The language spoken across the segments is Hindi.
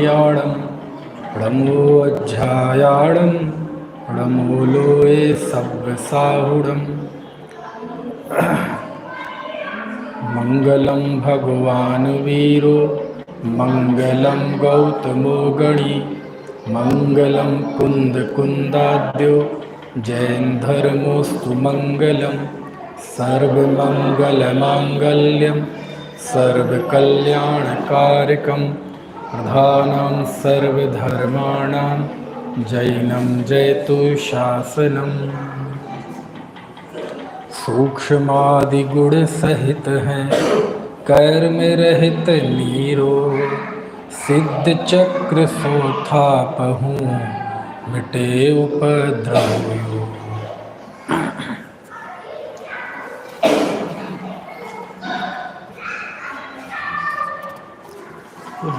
कल्याणं णमोऽध्यायाणं णमोलोये सव्यसाहुडम् मङ्गलं भगवान् वीरो मङ्गलं गौतमो गणी मङ्गलं कुन्दकुन्दाद्यो जैनधर्मोऽस्तु मङ्गलं सर्वमङ्गलमाङ्गल्यं सर्वकल्याणकारकं प्रधानं सर्वधर्माणां जैनं जयतु शासनम्। सूक्ष्मादिगुण सहित हैं कर्म रहित नीरो सिद्ध चक्र सोथापहूँ मिटे उपद्रवयो।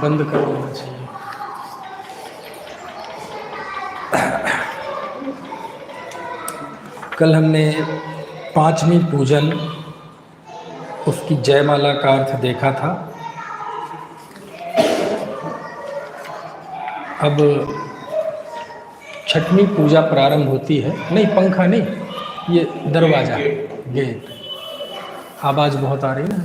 बंद कर देना चाहिए। कल हमने पांचवी पूजन उसकी जयमाला का अर्थ देखा था। अब छठवीं पूजा प्रारंभ होती है। नहीं, पंखा नहीं, ये दरवाजा, गेट। आवाज़ बहुत आ रही है ना।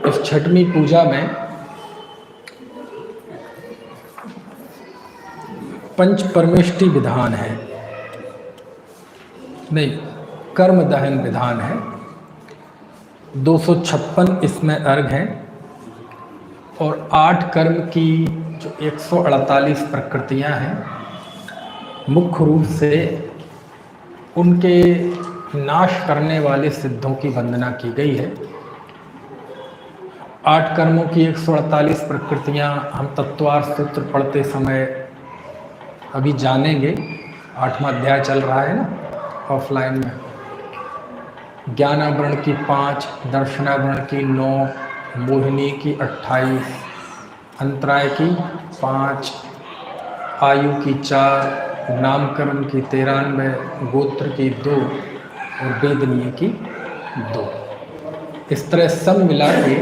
इस छठवीं पूजा में पंच परमेष्टि विधान है, नहीं, कर्म दहन विधान है। 256 इसमें अर्घ हैं और 8 कर्म की जो 148 प्रकृतियां हैं, मुख्य रूप से उनके नाश करने वाले सिद्धों की वंदना की गई है। 8 कर्मों की 148 प्रकृतियां हम तत्वार्थ सूत्र पढ़ते समय अभी जानेंगे। 8वां अध्याय चल रहा है ना ऑफलाइन में। ज्ञानावरण की 5, दर्शनावरण की 9, मोहिनी की 28, अंतराय की 5, आयु की 4, नामकरण की 93, गोत्र की 2 और वेदनीय की 2। इस तरह सब मिला के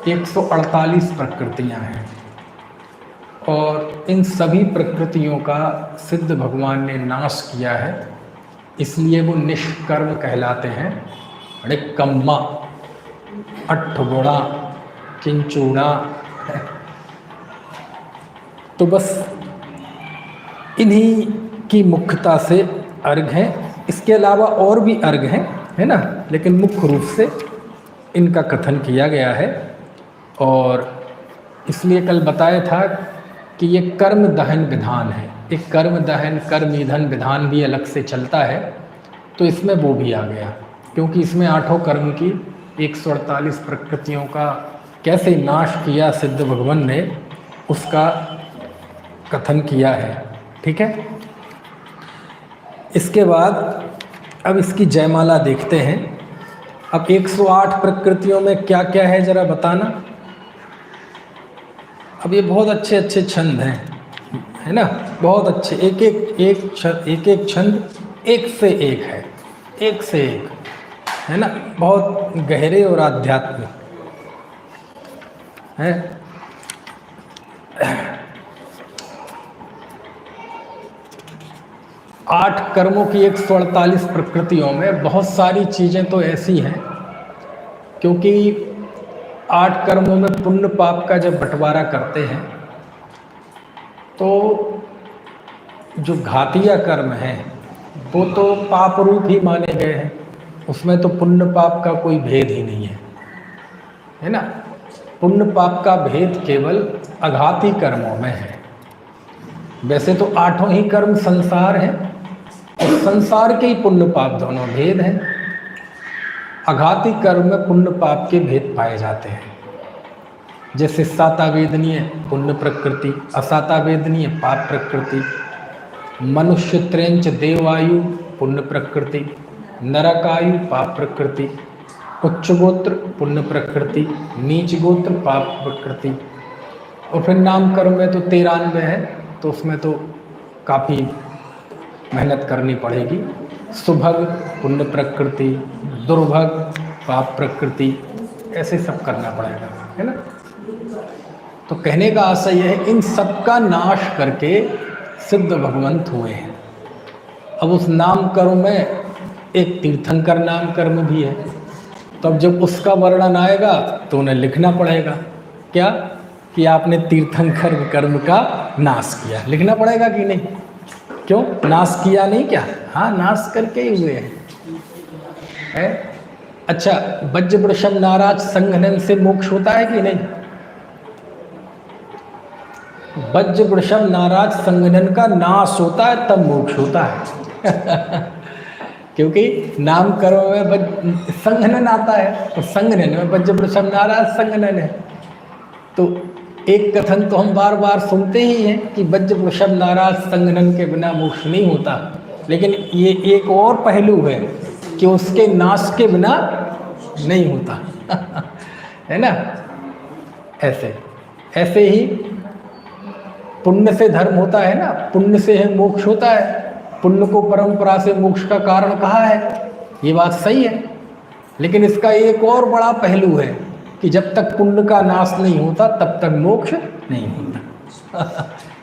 148 प्रकृतियां हैं और इन सभी प्रकृतियों का सिद्ध भगवान ने नाश किया है, इसलिए वो निष्कर्म कहलाते हैं। कम्मा, अट्ठगुणा, किंचूणा। तो बस इन्हीं की मुख्यता से अर्घ हैं। इसके अलावा और भी अर्घ हैं, है ना, लेकिन मुख्य रूप से इनका कथन किया गया है। और इसलिए कल बताया था कि ये कर्म दहन विधान है। एक कर्म दहन कर्म ईंधन विधान भी अलग से चलता है, तो इसमें वो भी आ गया, क्योंकि इसमें 8 कर्म की 148 प्रकृतियों का कैसे नाश किया सिद्ध भगवान ने, उसका कथन किया है। ठीक है। इसके बाद अब इसकी जयमाला देखते हैं। अब 108 प्रकृतियों में क्या क्या है जरा बताना। अब ये बहुत अच्छे अच्छे छंद हैं, है ना, बहुत अच्छे। एक एक छंद एक से एक है, एक से एक, है ना, बहुत गहरे और आध्यात्मिक है। 8 कर्मों की 148 प्रकृतियों में बहुत सारी चीज़ें तो ऐसी हैं, क्योंकि 8 कर्मों में पुण्य पाप का जब बंटवारा करते हैं तो जो घातिया कर्म हैं वो तो पाप रूप ही माने गए हैं, उसमें तो पुण्य पाप का कोई भेद ही नहीं है ना। पुण्य पाप का भेद केवल अघाती कर्मों में है। वैसे तो 8 ही कर्म संसार हैं और संसार के ही पुण्य पाप दोनों भेद हैं। अघाती कर्म में पुण्य पाप के भेद पाए जाते हैं, जैसे सातावेदनीय पुण्य प्रकृति, असातावेदनीय पाप प्रकृति, मनुष्य त्रेंच देवायु पुण्य प्रकृति, नरकायु पाप प्रकृति, उच्च गोत्र पुण्य प्रकृति, नीच गोत्र पाप प्रकृति। और फिर नाम कर्म में तो 93 है, तो उसमें तो काफ़ी मेहनत करनी पड़ेगी। सुभग पुण्य प्रकृति, दुर्भग पाप प्रकृति, ऐसे सब करना पड़ेगा, है ना। तो कहने का आशय यह है, इन सब का नाश करके सिद्ध भगवंत हुए हैं। अब उस नाम कर्म में एक तीर्थंकर नाम कर्म भी है, तो अब जब उसका वर्णन आएगा तो उन्हें लिखना पड़ेगा क्या, कि आपने तीर्थंकर कर्म का नाश किया, लिखना पड़ेगा कि नहीं। क्यों नाश किया नहीं, क्या हाँ नाश करके ही हुए हैं। अच्छा, वज्र वृषभ नाराज संघनन से मोक्ष होता है कि नहीं। वज्र वृषभ नाराज संघनन का नाश होता है तब मोक्ष होता है क्योंकि नाम कर्म में संघनन आता है, तो संघनन में वज्र वृषभ नाराज संघनन है। तो एक कथन तो हम बार बार सुनते ही हैं कि वज्र वृषभ नाराज संघनन के बिना मोक्ष नहीं होता, लेकिन ये एक और पहलू है कि उसके नाश के बिना नहीं होता है ना। ऐसे ही पुण्य से धर्म होता है ना, पुण्य से है मोक्ष होता है, पुण्य को परंपरा से मोक्ष का कारण कहा है, ये बात सही है। लेकिन इसका एक और बड़ा पहलू है कि जब तक पुण्य का नाश नहीं होता तब तक मोक्ष नहीं होता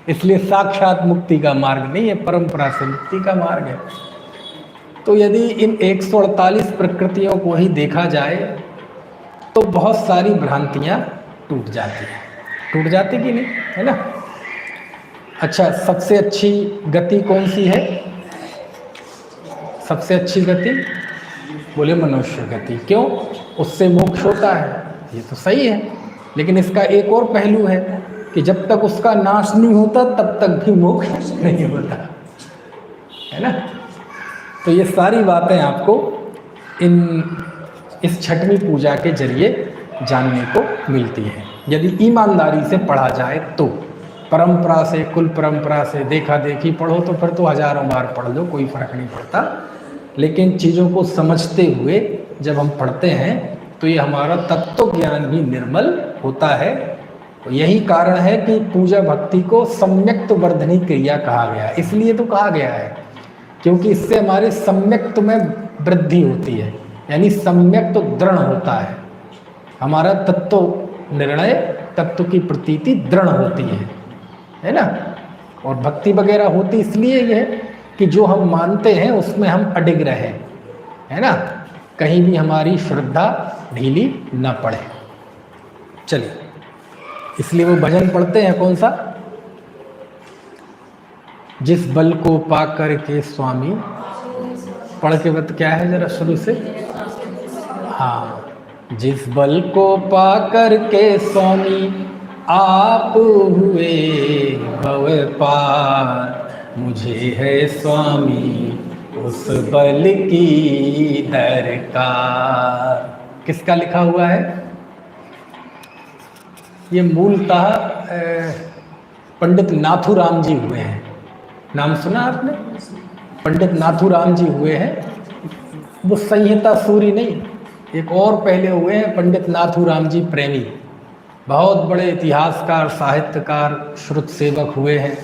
इसलिए साक्षात मुक्ति का मार्ग नहीं है, परंपरा से मुक्ति का मार्ग है। तो यदि इन 148 प्रकृतियों को ही देखा जाए तो बहुत सारी भ्रांतियाँ टूट जाती कि नहीं, है ना। अच्छा, सबसे अच्छी गति कौन सी है, सबसे अच्छी गति बोले मनुष्य गति। क्यों, उससे मोक्ष होता है, ये तो सही है। लेकिन इसका एक और पहलू है कि जब तक उसका नाश नहीं होता तब तक भी मोक्ष नहीं होता, है ना। तो ये सारी बातें आपको इस छठवीं पूजा के जरिए जानने को मिलती हैं, यदि ईमानदारी से पढ़ा जाए तो। परंपरा से, कुल परंपरा से देखा देखी पढ़ो तो फिर तो हजारों बार पढ़ लो, कोई फर्क नहीं पड़ता। लेकिन चीज़ों को समझते हुए जब हम पढ़ते हैं तो ये हमारा तत्व ज्ञान भी निर्मल होता है। तो यही कारण है कि पूजा भक्ति को सम्यक्त वर्धनी क्रिया कहा गया। इसलिए तो कहा गया है क्योंकि इससे हमारे सम्यक्त में वृद्धि होती है, यानी सम्यक्त दृढ़ होता है, हमारा तत्व निर्णय, तत्व की प्रतीति दृढ़ होती है ना। और भक्ति वगैरह होती इसलिए ये है कि जो हम मानते हैं उसमें हम अडिग रहें, है ना, कहीं भी हमारी श्रद्धा ढीली न पड़े। चलिए, इसलिए वो भजन पढ़ते हैं कौन सा, जिस बल को पा कर के स्वामी, पढ़ के बत क्या है जरा शुरू से। हाँ, जिस बल को पा कर के स्वामी आप हुए भव पार, मुझे है स्वामी उस बल की दरकार। किसका लिखा हुआ है ये, मूलतः पंडित नाथुराम जी हुए हैं। नाम सुना आपने, पंडित नाथुराम जी हुए हैं। वो संहिता सूरी नहीं, एक और पहले हुए हैं पंडित नाथुराम जी प्रेमी, बहुत बड़े इतिहासकार, साहित्यकार, श्रुत सेवक हुए हैं।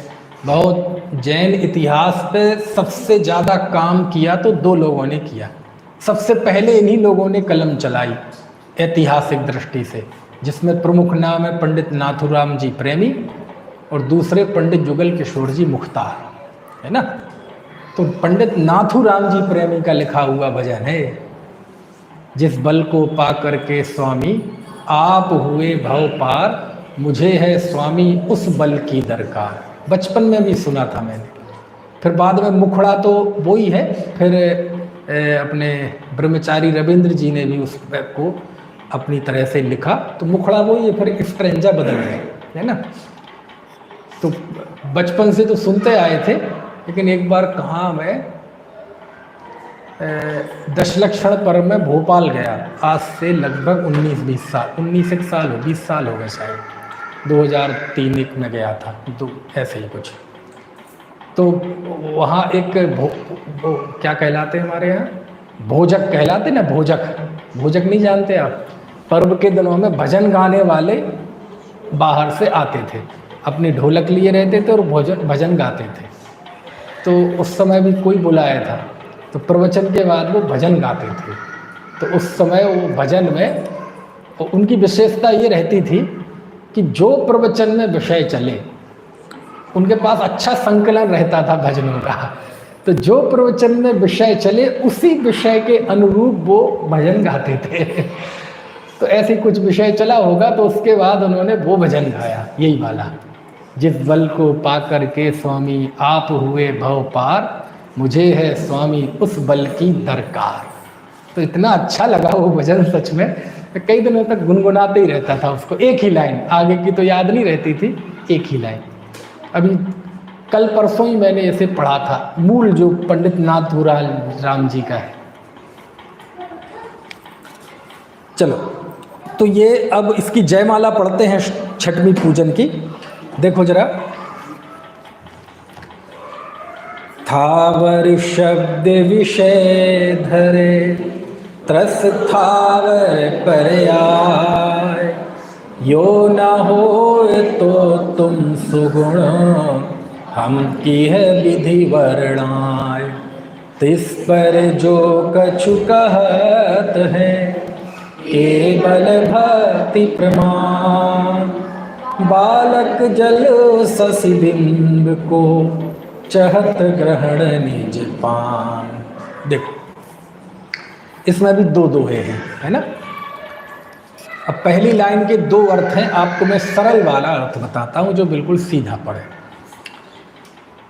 बहुत जैन इतिहास पे सबसे ज़्यादा काम किया तो दो लोगों ने किया। सबसे पहले इन्हीं लोगों ने कलम चलाई ऐतिहासिक दृष्टि से, जिसमें प्रमुख नाम है पंडित नाथुराम जी प्रेमी और दूसरे पंडित जुगल किशोर जी मुख्तार, है ना। तो पंडित नाथुराम जी प्रेमी का लिखा हुआ भजन है, जिस बल को पा कर के स्वामी आप हुए भव पार, मुझे है स्वामी उस बल की दरकार। बचपन में भी सुना था मैंने, फिर बाद में मुखड़ा तो वो ही है, फिर अपने ब्रह्मचारी रविंद्र जी ने भी उस को अपनी तरह से लिखा, तो मुखड़ा वो ही है, फिर स्ट्रेंजा बदल गए, है ना। तो बचपन से तो सुनते आए थे, लेकिन एक बार कहाँ मैं दशलक्षण पर्व में भोपाल गया, आज से लगभग 19-20 साल हो गए शायद, 2003 में गया था, तो ऐसे ही कुछ। तो वहाँ एक क्या कहलाते हैं हमारे यहाँ, भोजक कहलाते ना, भोजक नहीं जानते आप। पर्व के दिनों में भजन गाने वाले बाहर से आते थे, अपनी ढोलक लिए रहते थे और भजन गाते थे। तो उस समय भी कोई बुलाया था, तो प्रवचन के बाद वो भजन गाते थे। तो उस समय वो भजन में उनकी विशेषता ये रहती थी कि जो प्रवचन में विषय चले, उनके पास अच्छा संकलन रहता था भजनों का। तो जो प्रवचन में विषय चले उसी विषय के अनुरूप वो भजन गाते थे। तो ऐसे कुछ विषय चला होगा तो उसके बाद उन्होंने वो भजन गाया, यही वाला, जिस बल को पा कर के स्वामी आप हुए भव पार, मुझे है स्वामी उस बल की दरकार। तो इतना अच्छा लगा वो भजन सच में, कई दिनों तक गुनगुनाते ही रहता था उसको, एक ही लाइन, आगे की तो याद नहीं रहती थी, एक ही लाइन। अभी कल परसों ही मैंने इसे पढ़ा था, मूल जो पंडित नाथूराम राम जी का है। चलो, तो ये अब इसकी जयमाला पढ़ते हैं छठवीं पूजन की। देखो जरा, थावर शब्द विषय धरे, त्रस थावर पर आए, यो न हो तो तुम सुगुण, हम की है विधि वर्णाय। तिस पर जो कछु कहत है, केवल भक्ति प्रमाण। बालक जल शशि बिंब को, चहत ग्रहण निज पान। देखो, इसमें भी दो दोहे हैं, है ना। अब पहली लाइन के दो अर्थ हैं, आपको मैं सरल वाला अर्थ बताता हूं जो बिल्कुल सीधा पड़े।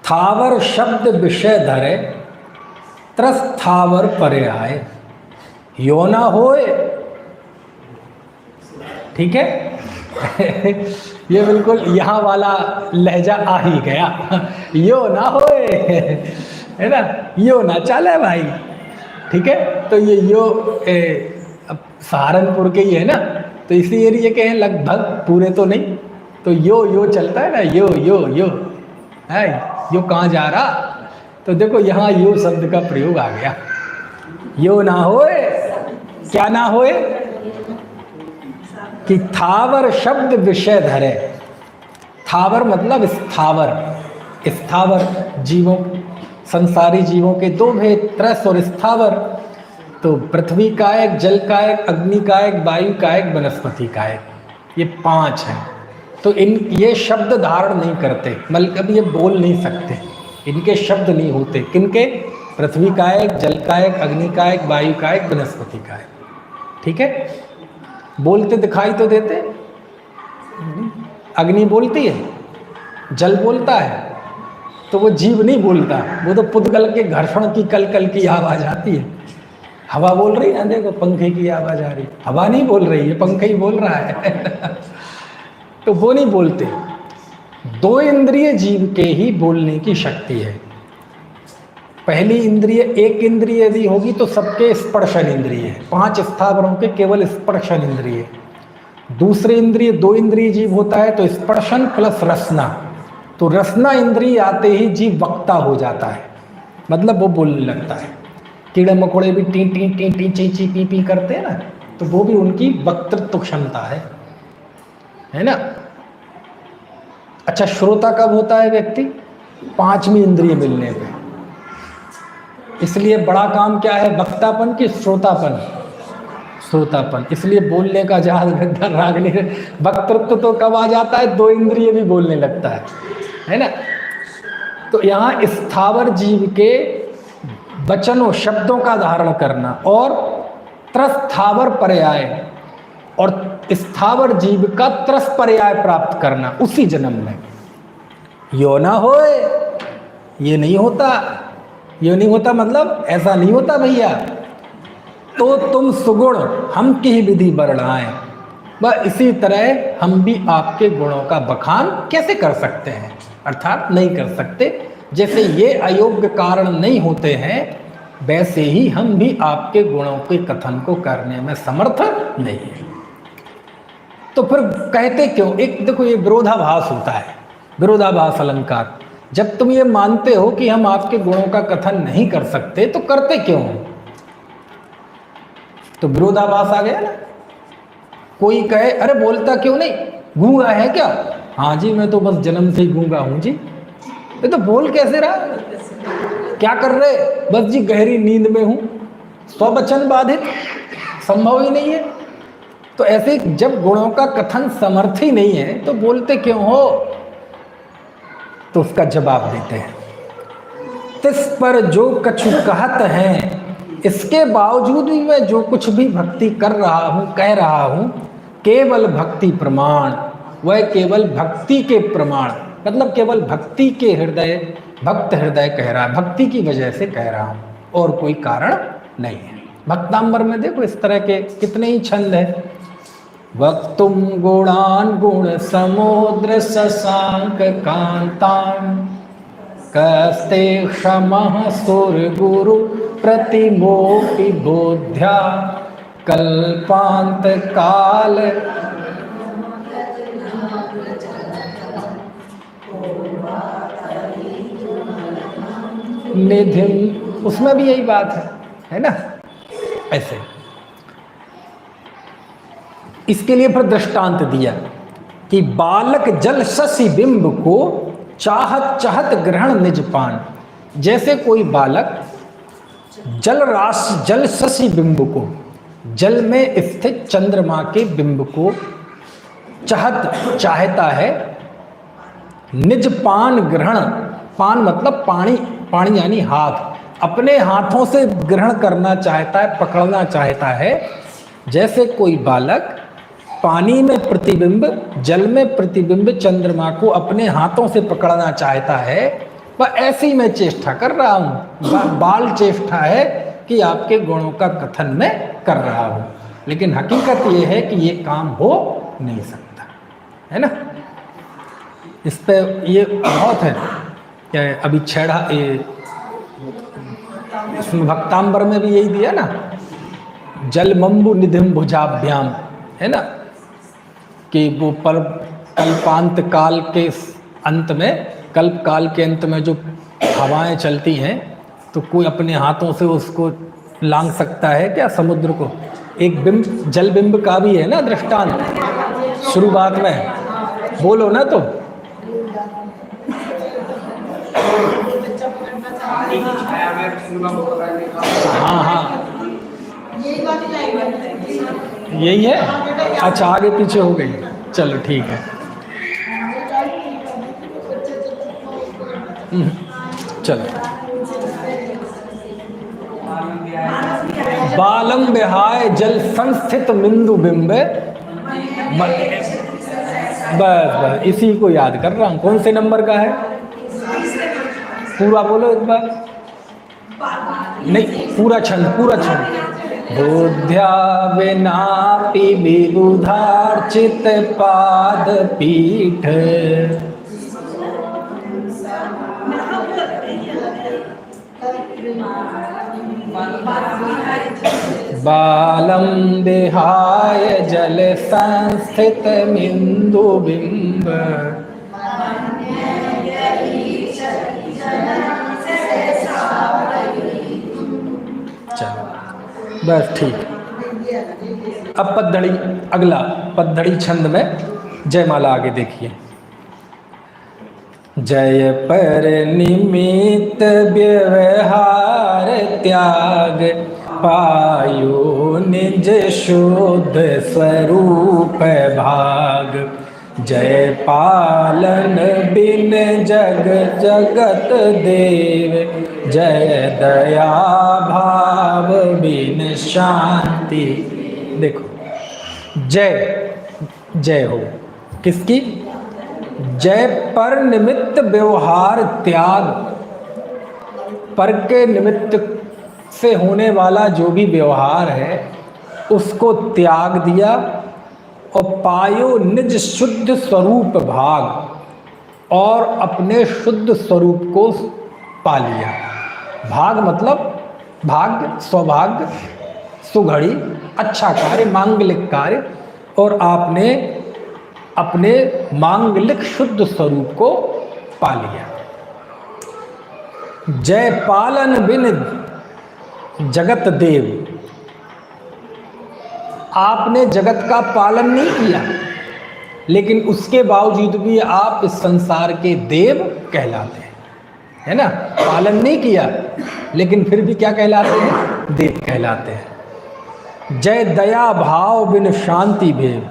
थावर शब्द विषय धरे, त्रस थावर परे आए, यो ना होए। ठीक है। ये बिल्कुल यहाँ वाला लहजा आ ही गया, यो ना होए, है ना, यो ना चले भाई। ठीक है, तो ये यो अब सहारनपुर के ही है ना, तो इसी एरिया के हैं लगभग, पूरे तो नहीं। तो यो चलता है ना, यो यो यो है, यो कहाँ जा रहा। तो देखो यहाँ यो शब्द का प्रयोग आ गया, यो ना होए। क्या ना होए कि थावर शब्द विषय धरे। थावर मतलब स्थावर, स्थावर जीवों, संसारी जीवों के दो भेद, त्रस और स्थावर। तो पृथ्वी कायक, जल कायक, अग्नि कायक, वायु कायक, वनस्पति कायक, ये पांच हैं। तो ये शब्द धारण नहीं करते, मतलब ये बोल नहीं सकते, इनके शब्द नहीं होते। किनके? पृथ्वी कायक, जल कायक, अग्नि कायक, वायु कायक, वनस्पति कायक। ठीक है, बोलते दिखाई तो देते। अग्नि बोलती है, जल बोलता है, तो वो जीव नहीं बोलता, वो तो पुद्गल के घर्षण की कल कल की आवाज आती है। हवा बोल रही है, देखो पंखे की आवाज आ रही, हवा नहीं बोल रही है, पंखा ही बोल रहा है। तो वो नहीं बोलते। दो इंद्रिय जीव के ही बोलने की शक्ति है। पहली इंद्रिय, एक इंद्रिय यदि होगी तो सबके स्पर्शन इंद्रिय है, पांच स्थावरों के केवल स्पर्शन इंद्रिय। दूसरी इंद्रिय, दो इंद्रिय जीव होता है तो स्पर्शन प्लस रसना। तो रसना इंद्रिय आते ही जीव वक्ता हो जाता है, मतलब वो बोलने लगता है। कीड़े मकोड़े भी टी टी टी टी ची ची पी पी करते हैं ना, तो वो भी उनकी वक्तृत्व क्षमता है ना। अच्छा, श्रोता कब होता है व्यक्ति? पांचवी इंद्रिय मिलने पे। इसलिए बड़ा काम क्या है, वक्तापन की श्रोतापन? श्रोतापन। इसलिए बोलने का जहाज राग नहीं, वक्तृत्व तो कब आ जाता है, दो इंद्रिय भी बोलने लगता है ना। तो यहाँ स्थावर जीव के वचनों, शब्दों का धारण करना और त्रस थावर पर्याय, और स्थावर जीव का त्रस पर्याय प्राप्त करना उसी जन्म में। यो ना होए, ये नहीं होता। ये नहीं होता मतलब ऐसा नहीं होता भैया। तो तुम सुगुण हम की ही विधि वर्णाएं, वह इसी तरह हम भी आपके गुणों का बखान कैसे कर सकते हैं, अर्थात नहीं कर सकते। जैसे ये अयोग्य कारण नहीं होते हैं, वैसे ही हम भी आपके गुणों के कथन को करने में समर्थ नहीं है। तो फिर कहते क्यों? एक देखो, ये विरोधाभास होता है, विरोधाभास अलंकार। जब तुम ये मानते हो कि हम आपके गुणों का कथन नहीं कर सकते, तो करते क्यों? तो विरोधाभास आ गया ना। कोई कहे अरे बोलता क्यों नहीं, गूंगा है क्या? हाँ जी, मैं तो बस जन्म से ही गूंगा हूं जी। ये तो बोल कैसे रहा? क्या कर रहे? बस जी गहरी नींद में हूं। स्ववचन बाधित, संभव ही नहीं है। तो ऐसे जब गुणों का कथन समर्थ ही नहीं है तो बोलते क्यों हो? तो उसका जवाब देते हैं, तिस पर जो कछु कहत हैं, इसके बावजूद भी मैं जो कुछ भी भक्ति कर रहा हूं, कह रहा हूं, केवल भक्ति प्रमाण, वह केवल भक्ति के प्रमाण, मतलब केवल भक्ति के हृदय, भक्त हृदय कह रहा है, भक्ति की वजह से कह रहा हूं, और कोई कारण नहीं है। भक्तांबर में देखो इस तरह के कितने ही छंद है। वक्तुम गुणान गुण समुद्र शशांक कांतान, कस्ते क्षमः सुर गुरु प्रतिमोपि बोध्या, कल्पांत काल निधिम, उसमें भी यही बात है ना? ऐसे इसके लिए फिर दृष्टांत दिया कि बालक जल शशि बिंब को चाहत चाहत ग्रहण निज पान। जैसे कोई बालक जल राशि, जल शशि बिंब को, जल में स्थित चंद्रमा के बिंब को चाहता है, निज पान ग्रहण, पान मतलब पानी, पानी यानी हाथ, अपने हाथों से ग्रहण करना चाहता है, पकड़ना चाहता है। जैसे कोई बालक पानी में प्रतिबिंब, जल में प्रतिबिंब चंद्रमा को अपने हाथों से पकड़ना चाहता है, वह ऐसी मैं चेष्टा कर रहा हूँ। बाल चेष्टा है कि आपके गुणों का कथन मैं कर रहा हूँ, लेकिन हकीकत ये है कि ये काम हो नहीं सकता, है ना? इस पे ये बहुत है क्या? अभी छेड़ा इसमें भक्तांबर में भी यही दिया ना, जल मम्बु निधिम भुजाभ्याम, है ना? कि वो पर कल्पांत काल के अंत में, कल्प काल के अंत में जो हवाएं चलती हैं, तो कोई अपने हाथों से उसको लांघ सकता है क्या समुद्र को? एक बिंब, जल बिंब का भी है ना दृष्टांत शुरुआत में, बोलो ना तो। हाँ हाँ यही है। अच्छा आगे पीछे हो गई, चलो ठीक है। चलो, बालम बिहाय जल संस्थित बिंदु बिंब, बस इसी को याद कर रहा हूं। कौन से नंबर का है? पूरा बोलो एक बार। नहीं, पूरा छंद, पूरा छंद। बुद्ध्या विनापि विबुधार्चित पाद पीठ, बालम विहाय जल संस्थित बिंदु बिंब। चलो बस ठीक। अब पद्धड़ी, अगला पद्धड़ी छंद में जयमाला आगे देखिए। जय पर निमित्त व्यवहार त्याग, पायो निज शुद्ध स्वरूप भाग। जय पालन बिन जग जगत देव, जय दया भाव बिन शांति। देखो जय, जय हो किसकी? जय पर निमित्त व्यवहार त्याग, पर के निमित्त से होने वाला जो भी व्यवहार है उसको त्याग दिया, और पायो निज शुद्ध स्वरूप भाग, और अपने शुद्ध स्वरूप को पा लिया। भाग मतलब भाग्य, सौभाग्य, सुघड़ी, अच्छा कार्य, मांगलिक कार्य, और आपने अपने मांगलिक शुद्ध स्वरूप को पा लिया। जय पालन बिन जगत देव, आपने जगत का पालन नहीं किया, लेकिन उसके बावजूद भी आप इस संसार के देव कहलाते हैं। है ना, पालन नहीं किया, लेकिन फिर भी क्या कहलाते हैं, देव कहलाते हैं। जय दया भाव बिन शांति भेव,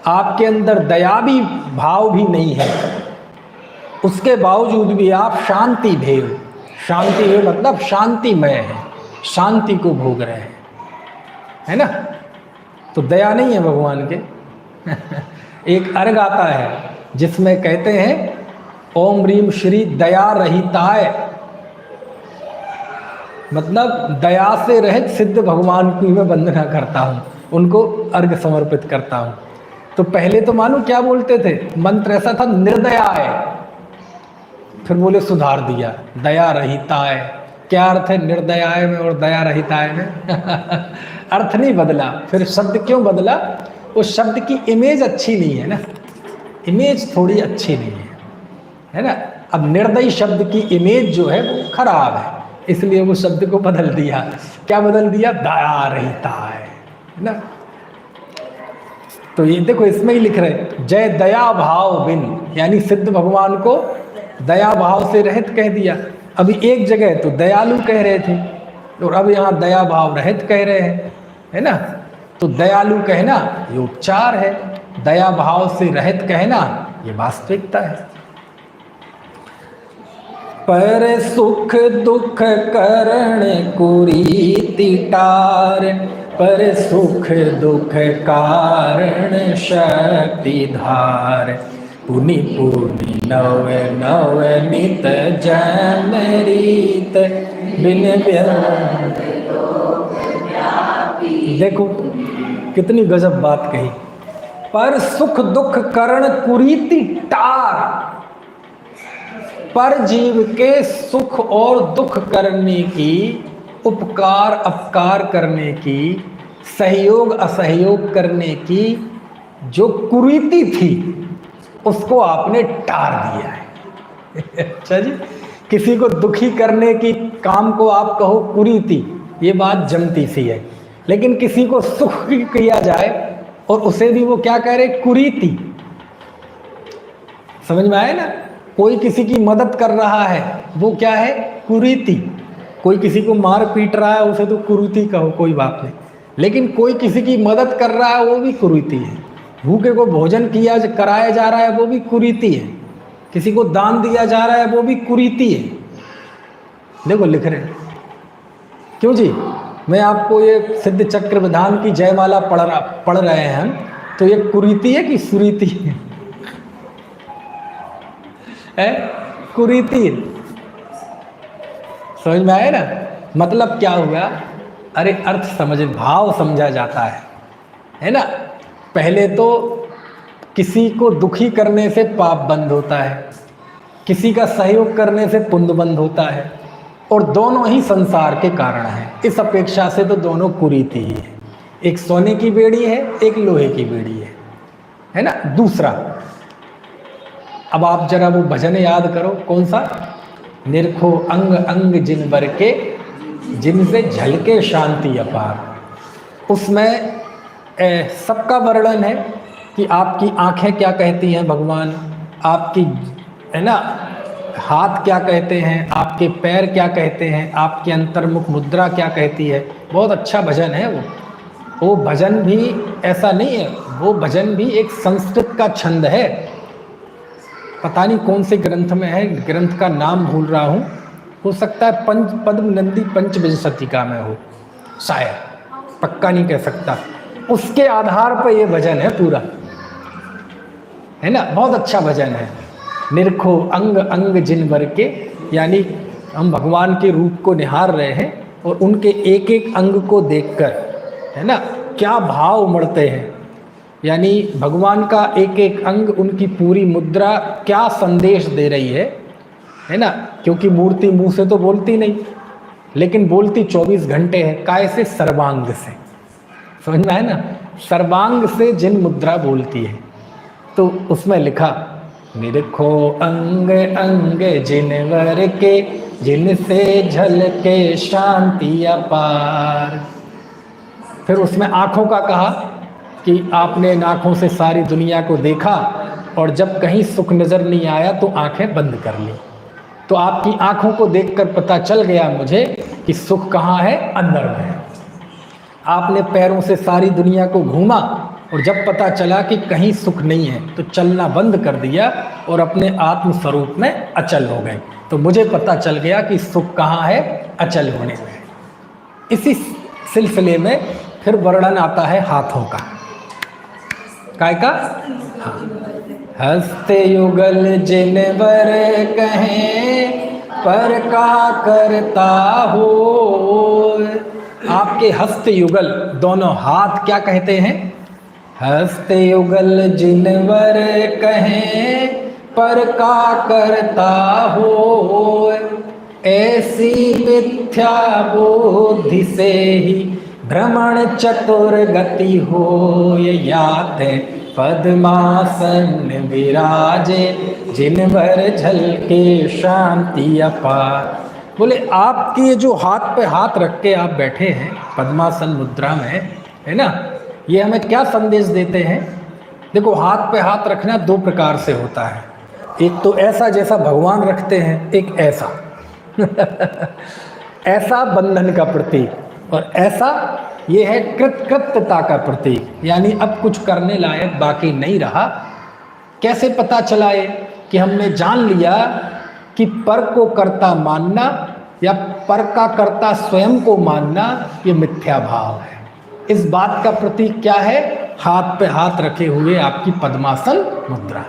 आपके अंदर दया भी भाव भी नहीं है, उसके बावजूद भी आप शांति भेव, शांति भेव मतलब शांतिमय है, शांति को भोग रहे हैं, है ना। तो दया नहीं है भगवान के। एक अर्घ आता है जिसमें कहते हैं ओम ह्रीम श्री दया रहिताय, मतलब दया से रहित सिद्ध भगवान की मैं वंदना करता हूँ, उनको अर्घ समर्पित करता हूँ। तो पहले तो मानो क्या बोलते थे, मंत्र ऐसा था निर्दयाय, फिर बोले सुधार दिया दया रहिताय। क्या अर्थ है निर्दयाय में और दया रहिताय में? अर्थ नहीं बदला, फिर शब्द क्यों बदला? उस शब्द की इमेज अच्छी नहीं है ना, इमेज थोड़ी अच्छी नहीं है ना। अब निर्दयी शब्द की इमेज जो है वो खराब है, इसलिए वो शब्द को बदल दिया। क्या बदल दिया? दया रहिताय, है ना। तो ये देखो इसमें ही लिख रहे जय दया भाव बिन, यानी सिद्ध भगवान को दया भाव से रहित कह दिया। अभी एक जगह तो दयालु कह रहे थे और अब यहाँ दया भाव रहित कह रहे हैं, है ना। तो दयालु कहना ये उपचार है, दया भाव से रहित कहना ये वास्तविकता है। पर सुख दुख करण कुरीति टार, पर सुख दुख कारण शक्ति धार, पुनि पुनि नव नव नित जन रीत बिन देखो कितनी गजब बात कही। पर सुख दुख करण कुरीति टार, पर जीव के सुख और दुख करने की, उपकार अपकार करने की, सहयोग असहयोग करने की जो कुरीति थी उसको आपने टार दिया है। अच्छा जी, किसी को दुखी करने की काम को आप कहो कुरीति, ये बात जमती सी है, लेकिन किसी को सुख किया जाए और उसे भी वो क्या कह रहे, कुरीति। समझ में आए ना। कोई किसी की मदद कर रहा है वो क्या है, कुरीति। कोई किसी को मार पीट रहा है उसे तो कुरीति कहो, कोई बात नहीं, लेकिन कोई किसी की मदद कर रहा है वो भी कुरीति है। भूखे को भोजन किया कराया जा रहा है वो भी कुरीति है। किसी को दान दिया जा रहा है वो भी कुरीति है। देखो लिख रहे हैं क्यों जी, मैं आपको ये सिद्ध चक्र विधान की जयमाला पढ़ रहे हैं हम, तो ये कुरीति है कि सुरीति है? कुरीति। समझ में आया ना। मतलब क्या हुआ, अरे अर्थ समझ, भाव समझा जाता है ना। पहले तो किसी को दुखी करने से पाप बंद होता है, किसी का सहयोग करने से पुण्य बंद होता है, और दोनों ही संसार के कारण हैं। इस अपेक्षा से तो दोनों कुरीति ही है। एक सोने की बेड़ी है, एक लोहे की बेड़ी है ना। दूसरा, अब आप जरा वो भजन याद करो, कौन सा, निरखो अंग अंग जिन बर के, जिनसे झलके शांति अपार। उसमें सबका वर्णन है कि आपकी आंखें क्या कहती हैं भगवान, आपकी, है ना, हाथ क्या कहते हैं, आपके पैर क्या कहते हैं, आपकी अंतर्मुख मुद्रा क्या कहती है। बहुत अच्छा भजन है वो भजन भी ऐसा नहीं है, वो भजन भी एक संस्कृत का छंद है। पता नहीं कौन से ग्रंथ में है, ग्रंथ का नाम भूल रहा हूँ, हो सकता है पद्म नंदी पंचविंशतिका में हो, शायद, पक्का नहीं कह सकता। उसके आधार पर ये भजन है पूरा, है ना। बहुत अच्छा भजन है। निरखो अंग अंग जिन बर के, यानी हम भगवान के रूप को निहार रहे हैं और उनके एक एक अंग को देखकर, है ना, क्या भाव उमड़ते हैं। यानी भगवान का एक एक अंग, उनकी पूरी मुद्रा क्या संदेश दे रही है ना। क्योंकि मूर्ति मुंह से तो बोलती नहीं, लेकिन बोलती 24 घंटे है। काय से? सर्वांग से। समझ में है ना। सर्वांग से जिन मुद्रा बोलती है, तो उसमें लिखा निरखो अंग अंग जिनवर के, जिनसे झलके शांति अपार। फिर उसमें आँखों का कहा कि आपने इन आँखों से सारी दुनिया को देखा और जब कहीं सुख नज़र नहीं आया तो आँखें बंद कर ली। तो आपकी आंखों को देखकर पता चल गया मुझे कि सुख कहाँ है, अंदर में है। आपने पैरों से सारी दुनिया को घूमा और जब पता चला कि कहीं सुख नहीं है तो चलना बंद कर दिया और अपने आत्म स्वरूप में अचल हो गए। तो मुझे पता चल गया कि सुख कहाँ है, अचल होने में। इसी सिलसिले में फिर वर्णन आता है हाथों का। काय का? हाँ। हस्ते युगल जिनवर कहें पर का करता हो। आपके हस्त युगल दोनों हाथ क्या कहते हैं? हस्त युगल जिनवर कहें पर का करता हो। ऐसी मिथ्या बुद्धि से ही भ्रमण चतुर गति हो। याते पद्मासन विराजे जिनवर झलके शांति अपार। बोले आपके ये जो हाथ पे हाथ रख के आप बैठे हैं पद्मासन मुद्रा में, है ना, ये हमें क्या संदेश देते हैं? देखो, हाथ पे हाथ रखना दो प्रकार से होता है। एक तो ऐसा जैसा भगवान रखते हैं, एक ऐसा ऐसा बंधन का प्रतीक, और ऐसा ये है कृतकृत्यता का प्रतीक, यानी अब कुछ करने लायक बाकी नहीं रहा। कैसे पता चला ये कि हमने जान लिया कि पर को कर्ता मानना या पर का कर्ता स्वयं को मानना ये मिथ्या भाव है। इस बात का प्रतीक क्या है? हाथ पे हाथ रखे हुए आपकी पद्मासन मुद्रा,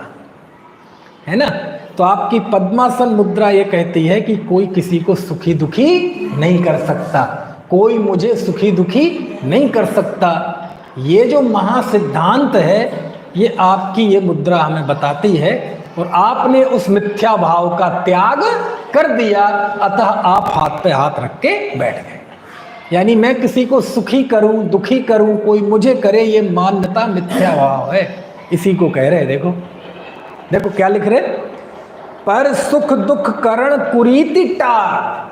है ना। तो आपकी पद्मासन मुद्रा ये कहती है कि कोई किसी को सुखी दुखी नहीं कर सकता, कोई मुझे सुखी दुखी नहीं कर सकता। ये जो महासिद्धांत है ये आपकी ये मुद्रा हमें बताती है, और आपने उस मिथ्या भाव का त्याग कर दिया, अतः आप हाथ पे हाथ रख के बैठ गए। यानी मैं किसी को सुखी करूं दुखी करूं, कोई मुझे करे, ये मान्यता मिथ्या भाव है। इसी को कह रहे, देखो देखो क्या लिख रहे, पर सुख दुख करण कुरीति टार।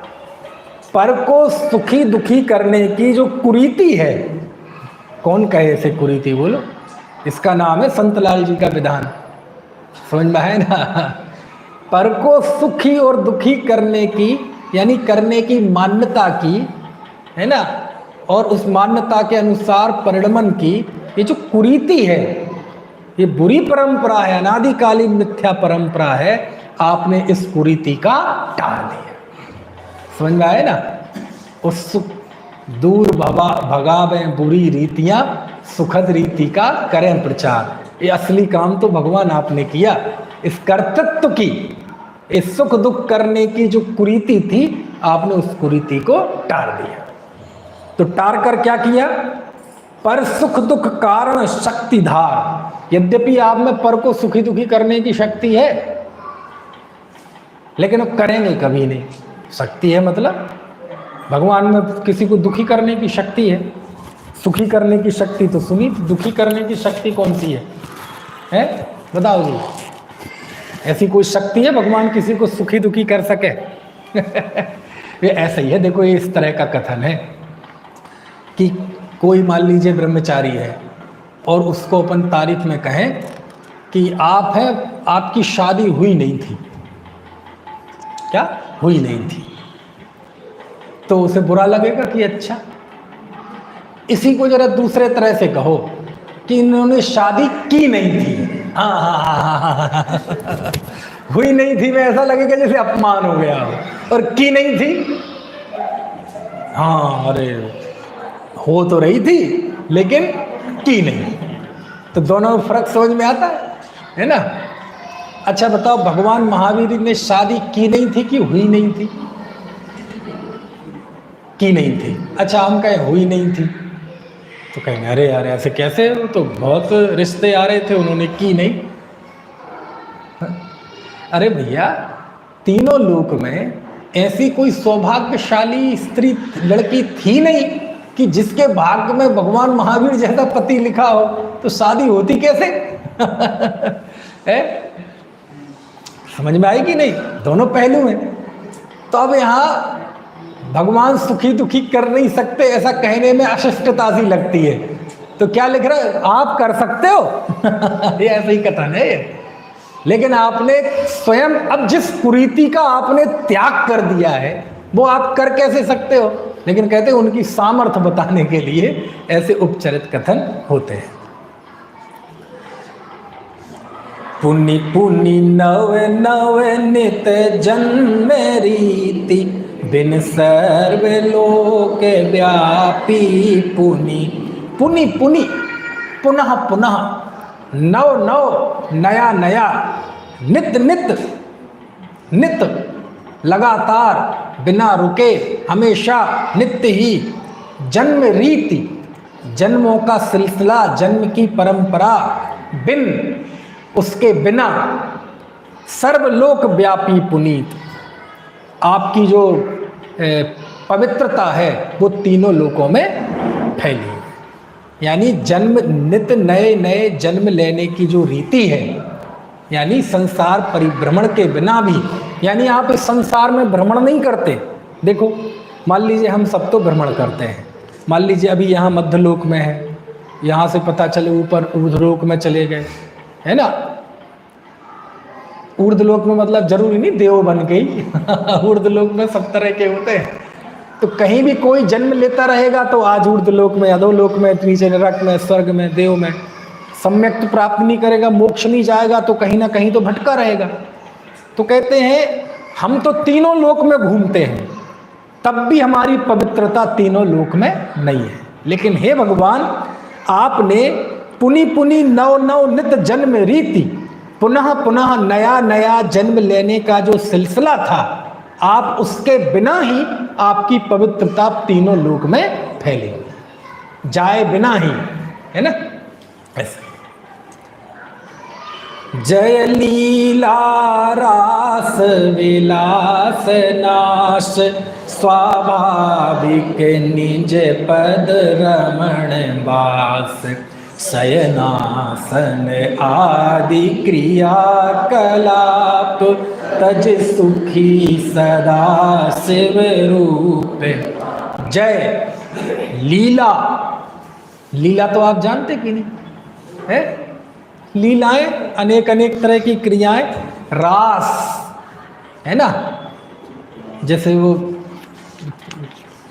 पर को सुखी दुखी करने की जो कुरीति है, कौन कहे इसे कुरीति? बोलो। इसका नाम है संतलाल जी का विधान। समझ में है ना? पर को सुखी और दुखी करने की, यानी करने की मान्यता की, है ना, और उस मान्यता के अनुसार परिणमन की ये जो कुरीति है, ये बुरी परंपरा है, अनादिकालीन मिथ्या परंपरा है। आपने इस कुरीति का टाल दिया। समझ में आए ना? उस दूर भगावे बुरी रीतियां, सुखद रीति का करें प्रचार। ये असली काम तो भगवान आपने किया। इस कर्तृत्व की, इस सुख दुख करने की जो कुरीति थी, आपने उस कुरीति को टार दिया। तो टार कर क्या किया? पर सुख दुख कारण शक्तिधार। यद्यपि आप में पर को सुखी दुखी करने की शक्ति है, लेकिन अब करेंगे कभी नहीं। शक्ति है मतलब भगवान में किसी को दुखी करने की शक्ति है, सुखी करने की शक्ति तो सुनी, दुखी करने की शक्ति कौन सी है? बताओ जी, ऐसी कोई शक्ति है भगवान किसी को सुखी दुखी कर सके? ये ऐसा ही है। देखो, ये इस तरह का कथन है कि कोई मान लीजिए ब्रह्मचारी है और उसको अपन तारीफ में कहें कि आप हैं, आपकी शादी हुई नहीं थी, क्या हुई नहीं थी, तो उसे बुरा लगेगा कि अच्छा। इसी को जरा दूसरे तरह से कहो कि इन्होंने शादी की नहीं थी, हाँ हुई नहीं थी में ऐसा लगेगा जैसे अपमान हो गया, और की नहीं थी, हाँ अरे हो तो रही थी लेकिन की नहीं। तो दोनों में फर्क समझ में आता है ना? अच्छा बताओ, भगवान महावीर ने शादी की नहीं थी कि हुई नहीं थी? की नहीं थी। अच्छा हम कहें हुई नहीं थी, तो कहेंगे अरे यार ऐसे कैसे, वो तो बहुत रिश्ते आ रहे थे, उन्होंने की नहीं। अरे भैया, तीनों लोक में ऐसी कोई सौभाग्यशाली स्त्री लड़की थी नहीं कि जिसके भाग्य में भगवान महावीर जैसा पति लिखा हो, तो शादी होती कैसे? है? समझ में आई कि नहीं? दोनों पहलू हैं। तो अब यहाँ भगवान सुखी दुखी कर नहीं सकते ऐसा कहने में अशिष्टता सी लगती है, तो क्या लिख रहा है? आप कर सकते हो। ये ऐसा ही कथन है। लेकिन आपने स्वयं अब जिस कुरीति का आपने त्याग कर दिया है वो आप कर कैसे सकते हो? लेकिन कहते हैं उनकी सामर्थ्य बताने के लिए ऐसे उपचरित कथन होते हैं। पुनि पुनि नव नव नित जन्म रीति, बिन सर्व लोक व्यापी पुनि। पुनि पुनि पुनः पुनः, नव नव नया नया, नित नित नित लगातार, बिना रुके, हमेशा, नित्य ही, जन्म रीति, जन्मों का सिलसिला, जन्म की परंपरा, बिन उसके बिना, सर्वलोक व्यापी पुनीत, आपकी जो पवित्रता है वो तीनों लोकों में फैली। यानी जन्म, नित्य नए नए जन्म लेने की जो रीति है, यानी संसार परिभ्रमण के बिना भी, यानी आप इस संसार में भ्रमण नहीं करते। देखो मान लीजिए हम सब तो भ्रमण करते हैं, मान लीजिए अभी यहाँ मध्यलोक में है, यहाँ से पता चले ऊपर ऊर्ध्वलोक में चले गए, है ना। ऊर्ध्वलोक में मतलब जरूरी नहीं देव बन गई ऊर्ध्वलोक में सब तरह के होते हैं। तो कहीं भी कोई जन्म लेता रहेगा तो आज ऊर्ध्वलोक में, अधोलोक में, नीचे नरक में, स्वर्ग में, देव में, सम्यक प्राप्त नहीं करेगा, मोक्ष नहीं जाएगा तो कहीं ना कहीं तो भटका रहेगा। तो कहते हैं हम तो तीनों लोक में घूमते हैं, तब भी हमारी पवित्रता तीनों लोक में नहीं है। लेकिन हे भगवान, आपने पुनि पुनि नव नव नित जन्म रीति, पुनः पुनः नया नया जन्म लेने का जो सिलसिला था, आप उसके बिना ही आपकी पवित्रता तीनों लोक में फैली, जाए बिना ही, है ना। ऐसे जय लीला रास विलास नाश, स्वाभाविक निज पद रमण वास, शयनासन आदि क्रिया कलाप, तज सुखी सदा शिव रूप। जय लीला, लीला तो आप जानते कि नहीं है? लीलाएं अनेक अनेक तरह की क्रियाएं, रास है ना, जैसे वो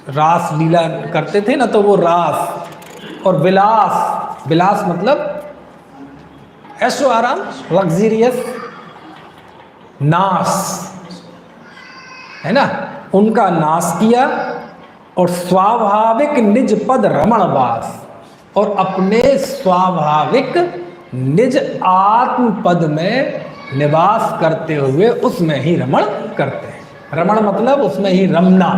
रास लीला करते थे ना, तो वो रास। और विलास, विलास मतलब ऐशो आराम, लग्जरियस, नाश है ना, उनका नाश किया। और स्वाभाविक निज पद रमण वास, और अपने स्वाभाविक निज आत्म पद में निवास करते हुए उसमें ही रमण करते हैं। रमण मतलब उसमें ही रमना,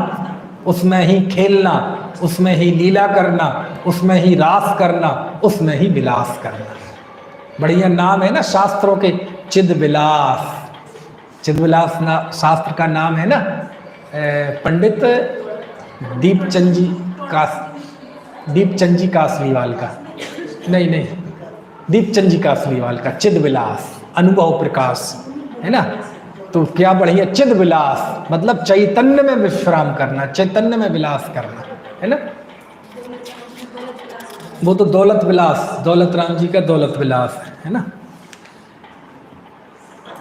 उसमें ही खेलना, उसमें ही लीला करना, उसमें ही रास करना, उसमें ही विलास करना। बढ़िया नाम है ना शास्त्रों के, चिद विलास। चिद विलास शास्त्र का नाम है ना पंडित दीपचंद जी कासलीवाल का, नहीं दीपचंद जी कासलीवाल का चिद विलास, अनुभव प्रकाश है ना। तो क्या बढ़िया, चिद विलास मतलब चैतन्य में विश्राम करना, चैतन्य में विलास करना, है ना। वो तो दौलत विलास, दौलत राम जी का दौलत विलास है ना।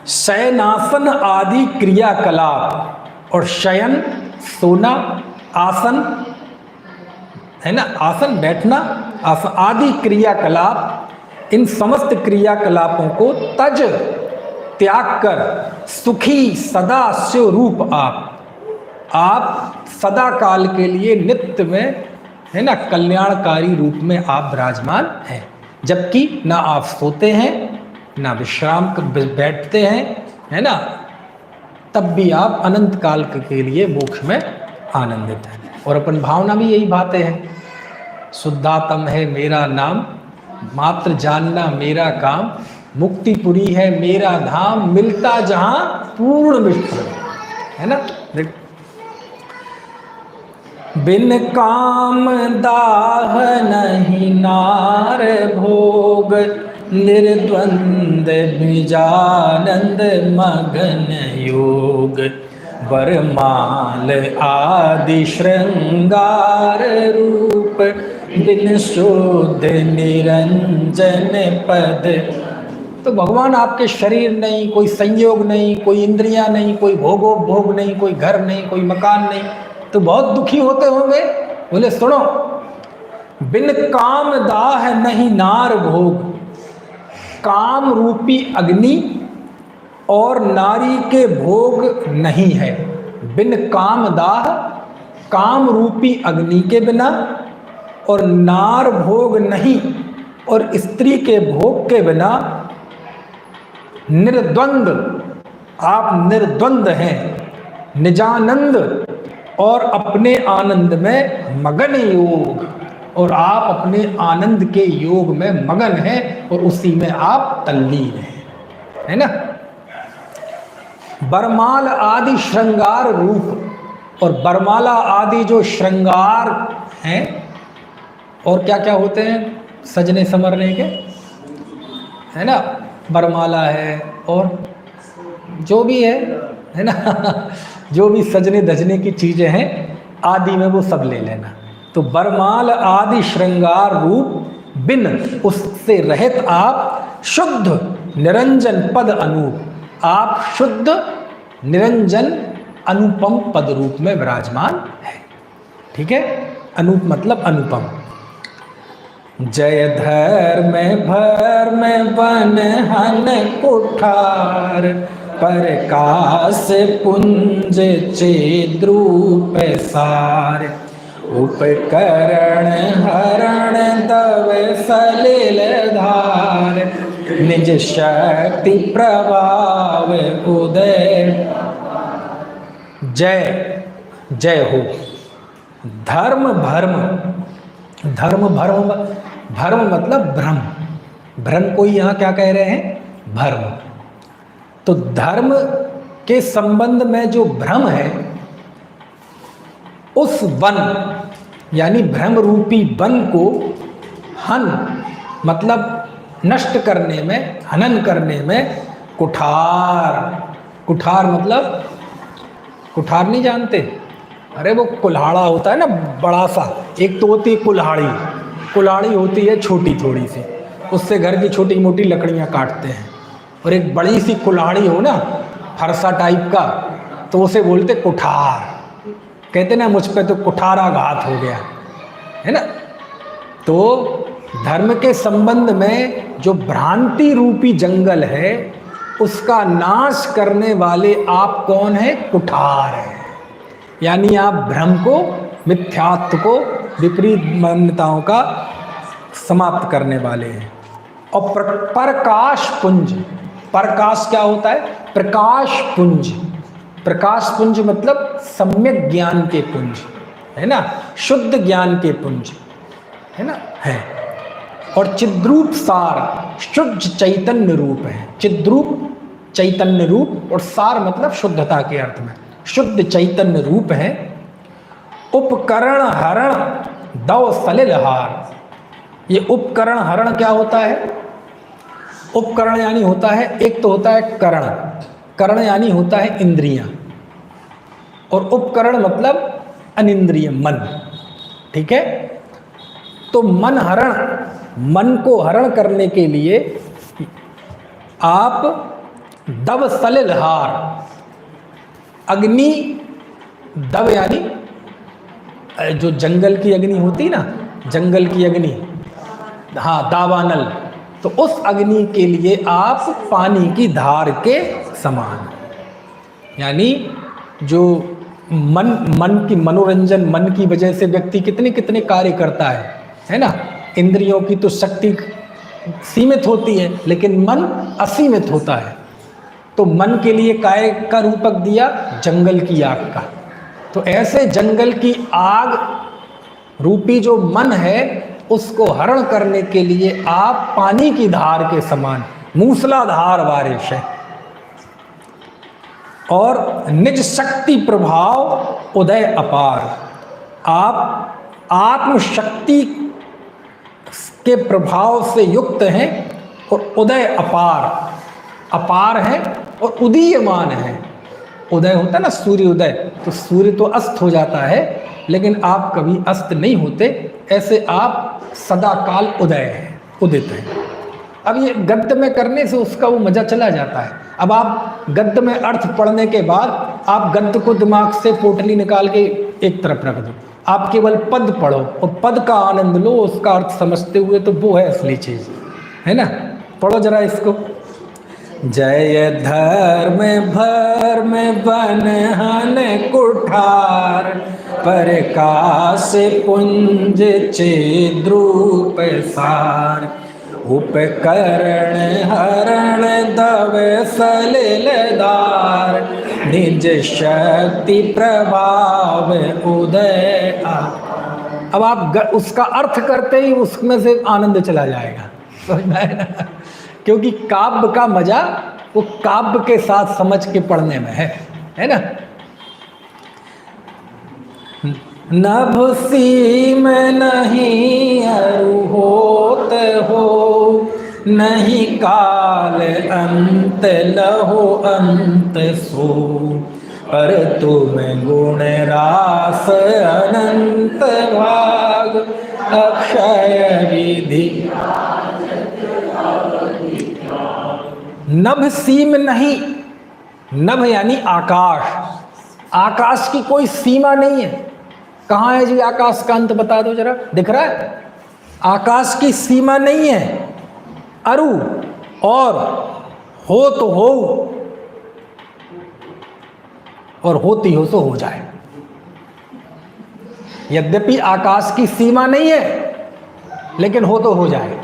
शयनासन आदि क्रियाकलाप, और शयन सोना, आसन है ना, आसन बैठना, आसन आदि क्रियाकलाप, इन समस्त क्रियाकलापों को तज त्याग कर सुखी सदा शिव रूप आप सदा काल के लिए नित्य में, है ना, कल्याणकारी रूप में आप विराजमान हैं। जबकि ना आप सोते हैं, ना विश्राम बैठते हैं, है ना, तब भी आप अनंत काल के लिए मोक्ष में आनंदित हैं। और अपन भावना भी यही बातें हैं, शुद्धात्म है मेरा नाम, मात्र जानना मेरा काम, मुक्तिपुरी है मेरा धाम, मिलता जहां पूर्ण विश्व, है ना। देख, बिन काम दाह नहीं नार भोग, निर्द्वंद निजानंद मगन योग, वरमाल आदि श्रृंगार रूप, बिन शुद्ध निरंजन पद तो भगवान आपके शरीर नहीं, कोई संयोग नहीं, कोई इंद्रियां नहीं, कोई भोग नहीं, कोई घर नहीं, कोई मकान नहीं, तो बहुत दुखी होते होंगे। बोले सुनो, बिन काम दाह नहीं नार भोग, काम रूपी अग्नि और नारी के भोग नहीं है। बिन काम दाह, काम रूपी अग्नि के बिना, और नार भोग नहीं, और स्त्री के भोग के बिना निर्द्वंद, आप निर्द्वंद हैं, निजानंद और अपने आनंद में मगन योग, और आप अपने आनंद के योग में मगन हैं और उसी में आप तल्लीन हैं, है ना। बरमाल आदि श्रृंगार रूप, और बरमाला आदि जो श्रृंगार हैं, और क्या क्या होते हैं सजने संवरने के, है ना, बरमाला है और जो भी है ना जो भी सजने धजने की चीज़ें हैं आदि में वो सब ले लेना। तो बरमाल आदि श्रृंगार रूप बिन उससे रहित आप शुद्ध निरंजन पद अनूप, आप शुद्ध निरंजन अनुपम पद रूप में विराजमान है। ठीक है, अनूप मतलब अनुपम। जय धर्म भर में बन हन कुठार, प्रकाश पुंज चेद्रूप सार, उपकरण हरण दव सलिल धार, निज शक्ति प्रभाव उदय। जय जय हो। धर्म भर्म, धर्म भर्म, भर्म मतलब भ्रम, भ्रम को यहाँ क्या कह रहे हैं, भर्म। तो धर्म के संबंध में जो भ्रम है, उस वन यानी भ्रम रूपी वन को हन मतलब नष्ट करने में, हनन करने में कुठार, कुठार मतलब, कुठार नहीं जानते, अरे वो कुल्हाड़ा होता है ना बड़ा सा, एक तो होती है कुल्हाड़ी, कुल्हाड़ी होती है छोटी थोड़ी सी, उससे घर की छोटी मोटी लकड़ियाँ काटते हैं, और एक बड़ी सी कुल्हाड़ी हो ना फरसा टाइप का, तो उसे बोलते कुठार। कहते ना मुझ पे तो कुठाराघात हो गया, है ना। तो धर्म के संबंध में जो भ्रांति रूपी जंगल है, उसका नाश करने वाले आप कौन है, कुठार है। यानी आप भ्रम को, मिथ्यात्व को, विपरीत मान्यताओं का समाप्त करने वाले हैं। और प्रकाश पुंज, प्रकाश क्या होता है, प्रकाश पुंज, प्रकाश पुंज मतलब सम्यक ज्ञान के पुंज, है ना, शुद्ध ज्ञान के पुंज, है ना, है। और चिद्रूप सार, शुद्ध चैतन्य रूप है, चिद्रूप चैतन्य रूप, और सार मतलब शुद्धता के अर्थ में, शुद्ध चैतन्य रूप है। उपकरण हरण दव सलिल हार, ये उपकरण हरण क्या होता है, उपकरण यानी होता है, एक तो होता है करण, करण यानी होता है इंद्रियां, और उपकरण मतलब अनिंद्रिय मन। ठीक है, तो मन हरण, मन को हरण करने के लिए आप दव सलिल हार, अग्नि, दव यानी जो जंगल की अग्नि होती ना, जंगल की अग्नि, हाँ दावानल, तो उस अग्नि के लिए आप पानी की धार के समान, यानी जो मन की मनोरंजन, मन की वजह से व्यक्ति कितने कितने कार्य करता है ना। इंद्रियों की तो शक्ति सीमित होती है, लेकिन मन असीमित होता है। तो मन के लिए काय का रूपक दिया, जंगल की आग का। तो ऐसे जंगल की आग रूपी जो मन है, उसको हरण करने के लिए आप पानी की धार के समान मूसलाधार बारिश है, और निज शक्ति प्रभाव उदय अपार, आप आत्मशक्ति के प्रभाव से युक्त हैं, और उदय अपार, अपार है और उदीयमान है। उदय होता है ना सूर्य उदय, तो सूर्य तो अस्त हो जाता है, लेकिन आप कभी अस्त नहीं होते, ऐसे आप सदा काल उदय हैं, उदित हैं। अब ये गद्य में करने से उसका वो मजा चला जाता है। अब आप गद्य में अर्थ पढ़ने के बाद आप गद्य को दिमाग से पोटली निकाल के एक तरफ रख दो, आप केवल पद पढ़ो और पद का आनंद लो, उसका अर्थ समझते हुए, तो वो है असली चीज, है ना। पढ़ो जरा इसको। जय धर्म भर में बनहन कुठार, प्रकाश पुंज चेद्रूप सार, उपकरण हरण दव सलिलदार, निज शक्ति प्रभाव उदय। अब आप उसका अर्थ करते ही उसमें से आनंद चला जाएगा, समझ में आया ना? क्योंकि काव्य का मजा वो काव्य के साथ समझ के पढ़ने में है ना। नभ सीम नहीं अरु होत हो, नहीं काल अंत लहो अंत सो, पर तुम गुण रास अनंत भाग, अक्षय विधि। नभ सीम नहीं, नभ यानी आकाश, आकाश की कोई सीमा नहीं है। कहाँ है जी आकाश का अंत, बता दो जरा, दिख रहा है? आकाश की सीमा नहीं है। अरु और हो तो हो, और होती हो तो हो जाए। यद्यपि आकाश की सीमा नहीं है, लेकिन हो तो हो जाए।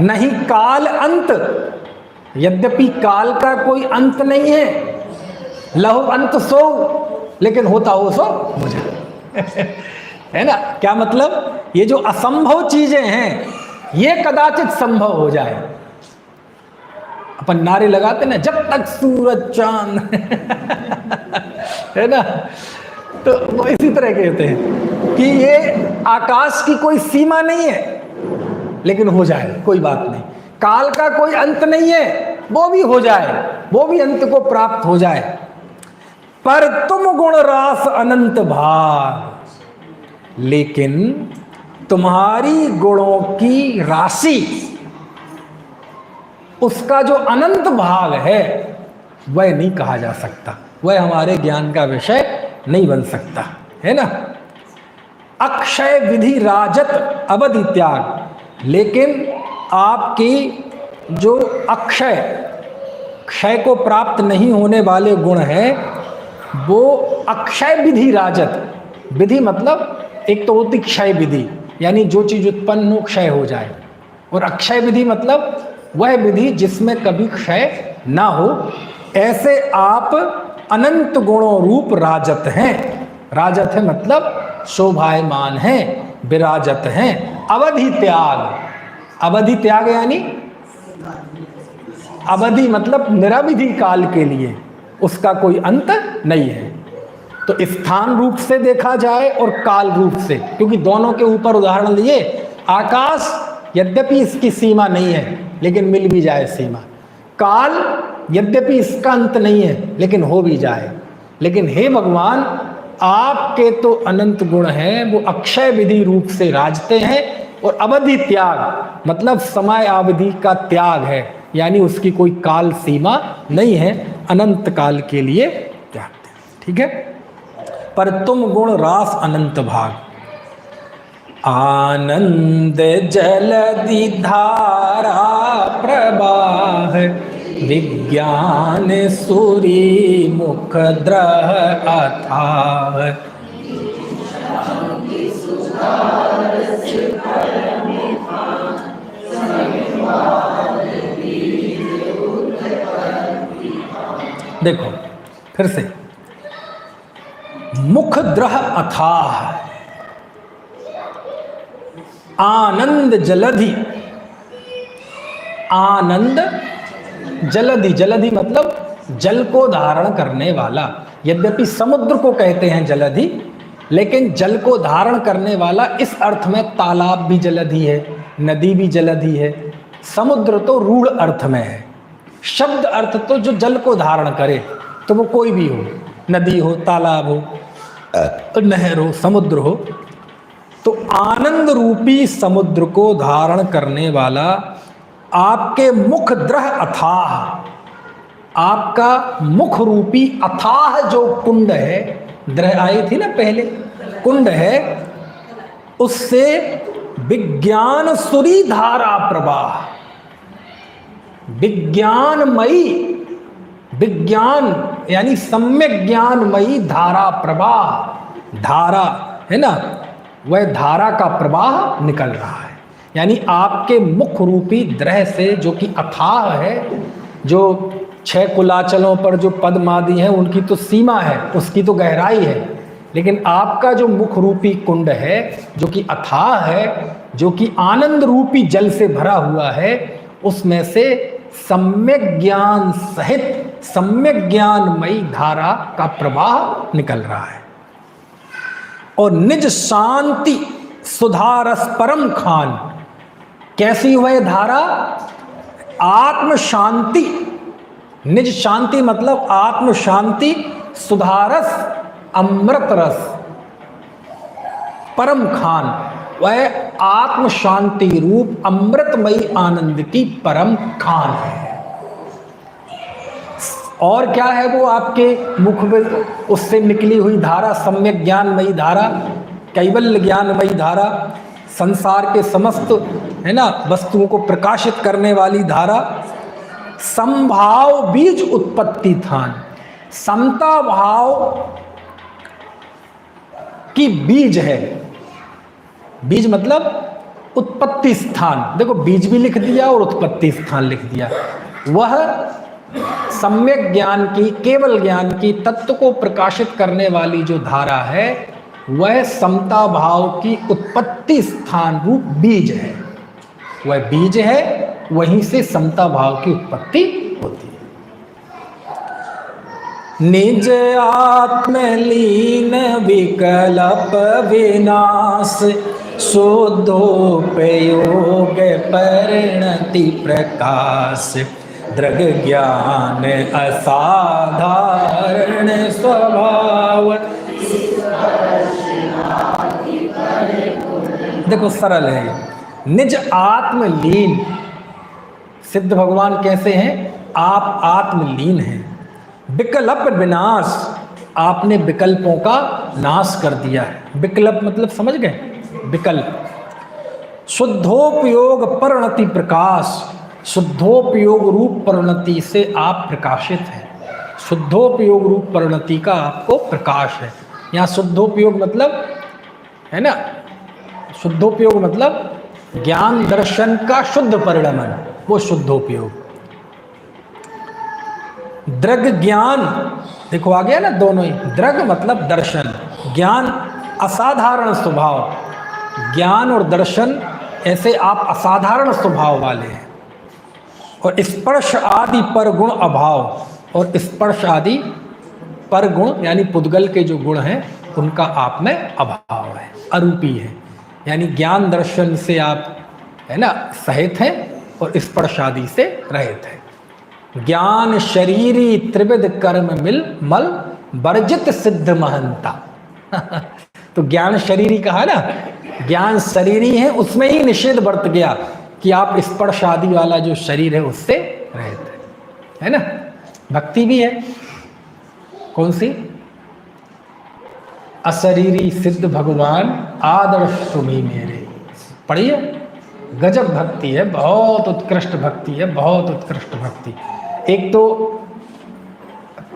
नहीं काल अंत, यद्यपि काल का कोई अंत नहीं है। लहु अंत सो, लेकिन होता हो सो हो जाए। है ना? क्या मतलब? ये जो असंभव चीजें हैं ये कदाचित संभव हो जाए। अपन नारे लगाते ना, जब तक सूरज चांद। है ना? तो वो इसी तरह कहते हैं कि ये आकाश की कोई सीमा नहीं है, लेकिन हो जाए, कोई बात नहीं। काल का कोई अंत नहीं है, वो भी हो जाए, वो भी अंत को प्राप्त हो जाए। पर तुम गुण रास अनंत भाग, लेकिन तुम्हारी गुणों की राशि, उसका जो अनंत भाग है वह नहीं कहा जा सकता, वह हमारे ज्ञान का विषय नहीं बन सकता, है ना। अक्षय विधि राजत अवधि त्याग, लेकिन आपकी जो अक्षय, क्षय को प्राप्त नहीं होने वाले गुण हैं, वो अक्षय विधि राजत। विधि मतलब एक तो होती क्षय विधि, यानी जो चीज उत्पन्न हो क्षय हो जाए, और अक्षय विधि मतलब वह विधि जिसमें कभी क्षय ना हो। ऐसे आप अनंत गुणों रूप राजत हैं। राजत है मतलब शोभायमान है, विराजत हैं। अवधि त्याग, अवधि त्याग यानी अवधि मतलब निरवधि काल के लिए, उसका कोई अंत नहीं है। तो स्थान रूप से देखा जाए और काल रूप से, क्योंकि दोनों के ऊपर उदाहरण लिए। आकाश यद्यपि इसकी सीमा नहीं है, लेकिन मिल भी जाए सीमा। काल यद्यपि इसका अंत नहीं है, लेकिन हो भी जाए। लेकिन हे भगवान, आपके तो अनंत गुण हैं, वो अक्षय विधि रूप से राजते हैं। और अवधि त्याग मतलब समय अवधि का त्याग है, यानी उसकी कोई काल सीमा नहीं है, अनंत काल के लिए त्यागते हैं। ठीक है। पर तुम गुण रास अनंत भाग, आनंद जलधि धारा प्रवाह, विज्ञान सूरी मुख द्रह अथाह। देखो फिर से, मुख द्रह अथाह, आनंद जलधि। आनंद जलधि, जलधि मतलब जल को धारण करने वाला। यद्यपि समुद्र को कहते हैं जलधि, लेकिन जल को धारण करने वाला इस अर्थ में तालाब भी जलधि है, नदी भी जलधि है। समुद्र तो रूढ़ अर्थ में है, शब्द अर्थ तो जो जल को धारण करे, तो वो कोई भी हो, नदी हो, तालाब हो, नहर हो, समुद्र हो। तो आनंद रूपी समुद्र को धारण करने वाला आपके मुख द्रह अथाह, आपका मुख रूपी अथाह जो कुंड है, द्रह आई थी ना पहले, कुंड है, उससे विज्ञान सुरी धारा प्रवाह, विज्ञानमयी, विज्ञान यानी सम्यक ज्ञानमयी धारा प्रवाह, धारा है ना, वह धारा का प्रवाह निकल रहा है। यानी आपके मुख रूपी द्रह से, जो कि अथाह है, जो 6 कुलाचलों पर जो पद्मादि हैं उनकी तो सीमा है, उसकी तो गहराई है, लेकिन आपका जो मुख रूपी कुंड है जो कि अथाह है, जो कि आनंद रूपी जल से भरा हुआ है, उसमें से सम्यक ज्ञान सहित सम्यक ज्ञानमयी धारा का प्रवाह निकल रहा है। और निज शांति सुधारस परम खान, कैसी वह धारा? आत्म शांति, निज शांति मतलब आत्म शांति, सुधारस अमृत रस, परम खान, वह आत्म शांति रूप अमृतमयी आनंद की परम खान है। और क्या है वो आपके मुख में उससे निकली हुई धारा? सम्यक ज्ञानमयी धारा, कैवल्य ज्ञानमयी धारा, संसार के समस्त है ना वस्तुओं को प्रकाशित करने वाली धारा, समभाव बीज उत्पत्ति थान, समता भाव की बीज है। बीज मतलब उत्पत्ति स्थान, देखो बीज भी लिख दिया और उत्पत्ति स्थान लिख दिया। वह सम्यक ज्ञान की, केवल ज्ञान की, तत्व को प्रकाशित करने वाली जो धारा है, वह समता भाव की उत्पत्ति स्थान रूप बीज है। वह बीज है, वहीं से समता भाव की उत्पत्ति होती है। निज आत्मलीन विकल्प विनाश, शुद्धोपयोग परिणति प्रकाश, दृग ज्ञान असाधारण स्वभाव। देखो सरल है, निज आत्मलीन, सिद्ध भगवान कैसे हैं? आप आत्मलीन हैं। विकल्प विनाश, आपने विकल्पों का नाश कर दिया है। विकल्प मतलब समझ गए? विकल्प। शुद्धोपयोग परिणति प्रकाश, शुद्धोपयोग रूप परिणति से आप प्रकाशित हैं। शुद्धोपयोग रूप परिणति का आपको प्रकाश है। यहाँ शुद्धोपयोग मतलब है ना, शुद्धोपयोग मतलब ज्ञान दर्शन का शुद्ध परिणमन, वो शुद्धोपयोग। दृग ज्ञान, देखो आ गया ना दोनों ही। दृग मतलब दर्शन, ज्ञान असाधारण स्वभाव, ज्ञान और दर्शन ऐसे आप असाधारण स्वभाव वाले हैं। और स्पर्श आदि पर गुण अभाव, और स्पर्श आदि पर गुण यानी पुद्गल के जो गुण हैं उनका आप में अभाव है, अरूपी है। यानी ज्ञान दर्शन से आप है ना सहित हैं और स्पर्श आदि से रहित हैं। ज्ञान शरीरी त्रिविध कर्म मिल मल वर्जित सिद्ध महंता। तो ज्ञान शरीरी कहा ना, ज्ञान शरीरी है, उसमें ही निषेध बरत गया कि आप स्पर्श आदि वाला जो शरीर है उससे रहते है ना। भक्ति भी है, कौन सी? अशरीरी सिद्ध भगवान आदर्श तुम्ही मेरे, पढ़िए। गजब भक्ति है, बहुत उत्कृष्ट भक्ति है, बहुत उत्कृष्ट भक्ति। एक तो